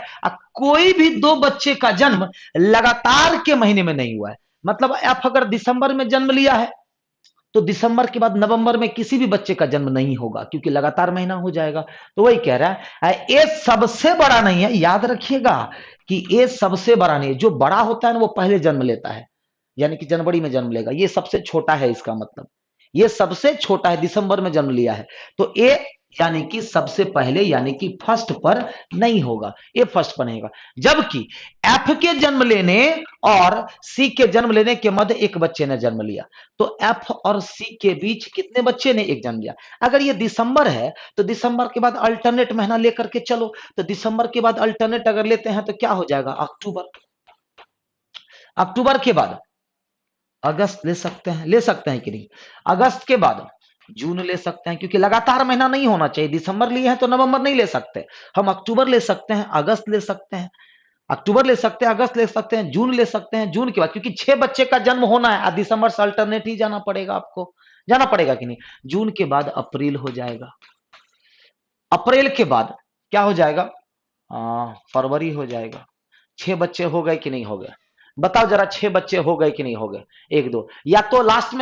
कोई भी 2 बच्चे का जन्म लगातार के महीने में नहीं हुआ है। मतलब एफ अगर दिसंबर में जन्म लिया है तो दिसंबर के बाद नवंबर में किसी भी बच्चे का जन्म नहीं होगा, क्योंकि लगातार महीना हो जाएगा। तो वही कह रहा है ए सबसे बड़ा नहीं है। याद रखिएगा कि ए सबसे बड़ा नहीं है। जो बड़ा होता है ना वो पहले जन्म लेता है, यानी कि जनवरी में जन्म लेगा। ये सबसे छोटा है, इसका मतलब ये सबसे छोटा है, दिसंबर में जन्म लिया है। तो ए यानी कि सबसे पहले, यानी कि फर्स्ट पर नहीं होगा, ए फर्स्ट पर नहीं होगा। जबकि एफ के जन्म लेने और सी के जन्म लेने के मध्य एक बच्चे ने जन्म लिया। तो एफ और सी के बीच कितने बच्चे ने एक जन्म लिया? अगर ये दिसंबर है तो दिसंबर के बाद अल्टरनेट महीना लेकर के चलो। तो दिसंबर के बाद अल्टरनेट अगर लेते हैं तो क्या हो जाएगा? अक्टूबर। अक्टूबर के बाद अगस्त ले सकते हैं कि नहीं? अगस्त के बाद जून ले सकते हैं, क्योंकि लगातार महीना नहीं होना चाहिए। दिसंबर लिए हैं तो नवंबर नहीं ले सकते, हम अक्टूबर ले सकते हैं, अगस्त ले सकते हैं, अक्टूबर ले सकते हैं, अगस्त ले सकते हैं, जून ले सकते हैं। जून के बाद क्योंकि 6 बच्चे का जन्म होना है, दिसंबर से अल्टरनेट ही जाना पड़ेगा, आपको जाना पड़ेगा कि नहीं? जून के बाद अप्रैल हो जाएगा, अप्रैल के बाद क्या हो जाएगा? फरवरी हो जाएगा। 6 बच्चे हो गए कि नहीं हो गए? बताओ जरा, 6 बच्चे हो गए कि नहीं हो गए? एक दो, या तो लास्ट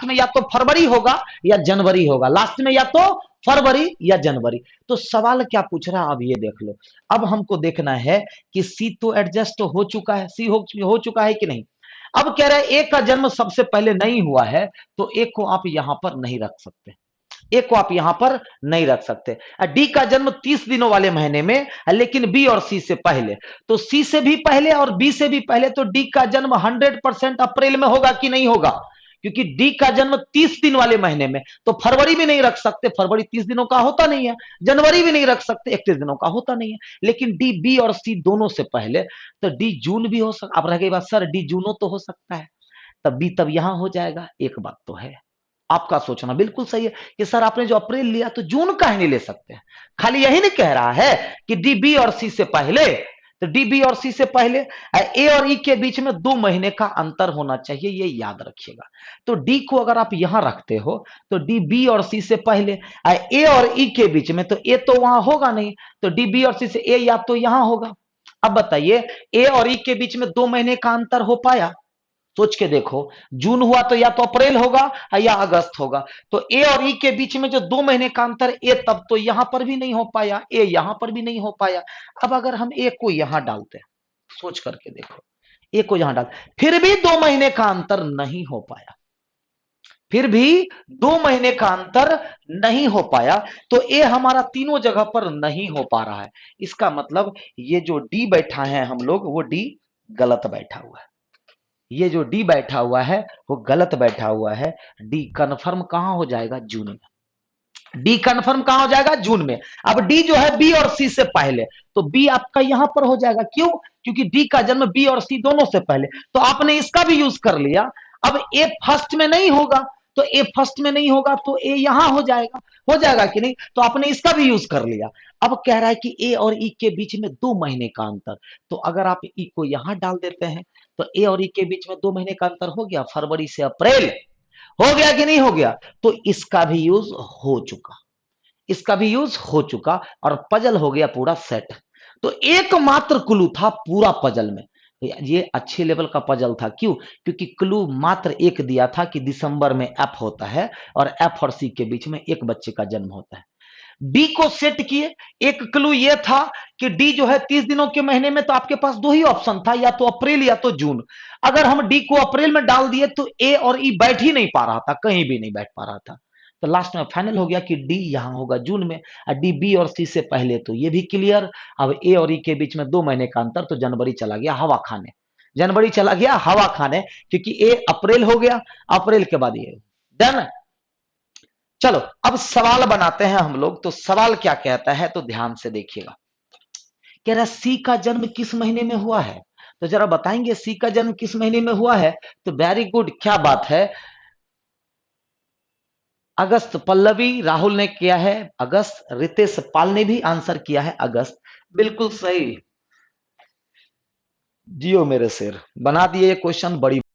में या तो फरवरी होगा या जनवरी होगा, लास्ट में या तो फरवरी या जनवरी। तो सवाल क्या पूछ रहा है, अब ये देख लो। अब हमको देखना है कि सी तो एडजस्ट हो चुका है, सी हो चुका है कि नहीं। अब कह रहा है ए का जन्म सबसे पहले नहीं हुआ है, तो ए को आप यहां पर नहीं रख सकते, ए को आप यहां पर नहीं रख सकते। डी का जन्म 30 दिनों वाले महीने में, लेकिन बी और सी से पहले, तो सी से भी पहले और बी से भी पहले, तो डी का जन्म 100% अप्रैल में होगा कि नहीं होगा? क्योंकि डी का जन्म 30 दिन वाले महीने में, तो फरवरी भी नहीं रख सकते, फरवरी 30 दिनों का होता नहीं है। जनवरी भी नहीं रख सकते, 31 दिनों का होता नहीं है। लेकिन डी, बी और सी दोनों से पहले, तो डी जून भी हो सकता। अब रह गई बात, सर डी जूनों तो हो सकता है, तब बी तब यहां हो जाएगा। एक बात तो है, आपका सोचना बिल्कुल सही है कि सर आपने जो अप्रैल लिया तो जून का ही नहीं ले सकते। खाली यही नहीं कह रहा है कि डी, बी और सी से पहले, तो डी, बी और सी से पहले ए और ई के बीच में 2 महीने का अंतर होना चाहिए, ये याद रखिएगा। तो डी को अगर आप यहां रखते हो तो डी, बी और सी से पहले, ए और ई के बीच में, तो ए तो वहां होगा नहीं, तो डी, बी और सी से ए या तो यहां होगा। अब बताइए, ए और ई के बीच में 2 महीने का अंतर हो पाया? सोच के देखो, जून हुआ तो या तो अप्रैल होगा या अगस्त होगा। तो ए और ई के बीच में जो 2 महीने का अंतर, ए तब तो यहां पर भी नहीं हो पाया, ए यहां पर भी नहीं हो पाया। अब अगर हम ए को यहां डालते हैं, सोच करके देखो, ए को यहां डाल, फिर भी 2 महीने का अंतर नहीं हो पाया, फिर भी 2 महीने का अंतर नहीं हो पाया, तो ए हमारा तीनों जगह पर नहीं हो पा रहा है। इसका मतलब ये जो डी बैठा है हम लोग, वो डी गलत बैठा हुआ है। ये जो डी बैठा हुआ है वो गलत बैठा हुआ है। डी कंफर्म कहां हो जाएगा? जून में। डी कंफर्म कहां हो जाएगा? जून में। अब डी जो है बी और सी से पहले, तो बी आपका यहां पर हो जाएगा। क्यों? क्योंकि डी का जन्म बी और सी दोनों से पहले, तो आपने इसका भी यूज कर लिया। अब ए फर्स्ट में नहीं होगा, तो ए फर्स्ट में नहीं होगा तो ए यहां हो जाएगा कि नहीं? तो आपने इसका भी यूज कर लिया। अब कह रहा है कि ए और ई के बीच में 2 महीने का अंतर, तो अगर आप ई को यहां डाल देते हैं तो ए और ई के बीच में 2 महीने का अंतर हो गया, फरवरी से अप्रैल हो गया कि नहीं हो गया? तो इसका भी यूज हो चुका, इसका भी यूज हो चुका, और पजल हो गया पूरा सेट। तो एकमात्र क्लू था पूरा पजल में, ये अच्छे लेवल का पजल था। क्यों? क्योंकि क्लू मात्र एक दिया था कि दिसंबर में एफ होता है और एफ और सी के बीच में एक बच्चे का जन्म होता है। डी को सेट किए, एक क्लू ये था कि डी जो है 30 दिनों के महीने में, तो आपके पास 2 ही ऑप्शन था, या तो अप्रैल या तो जून। अगर हम डी को अप्रैल में डाल दिए तो ए और ई बैठ ही नहीं पा रहा था, कहीं भी नहीं बैठ पा रहा था। तो लास्ट में फाइनल हो गया कि डी यहां होगा जून में, और डी, बी और सी से पहले, तो ये भी क्लियर। अब ए और ई के बीच में 2 महीने का अंतर, तो जनवरी चला गया हवा खाने, जनवरी चला गया हवा खाने, क्योंकि ए अप्रैल हो गया, अप्रैल के बाद ये डन। चलो अब सवाल बनाते हैं हम लोग। तो सवाल क्या कहता है, तो ध्यान से देखिएगा। कह रहा है सी का जन्म किस महीने में हुआ है? तो जरा बताएंगे सी का जन्म किस महीने में हुआ है? तो वेरी गुड, क्या बात है, अगस्त। पल्लवी राहुल ने किया है अगस्त, रितेश पाल ने भी आंसर किया है अगस्त। बिल्कुल सही, जियो मेरे शेर, बना दिए ये क्वेश्चन बड़ी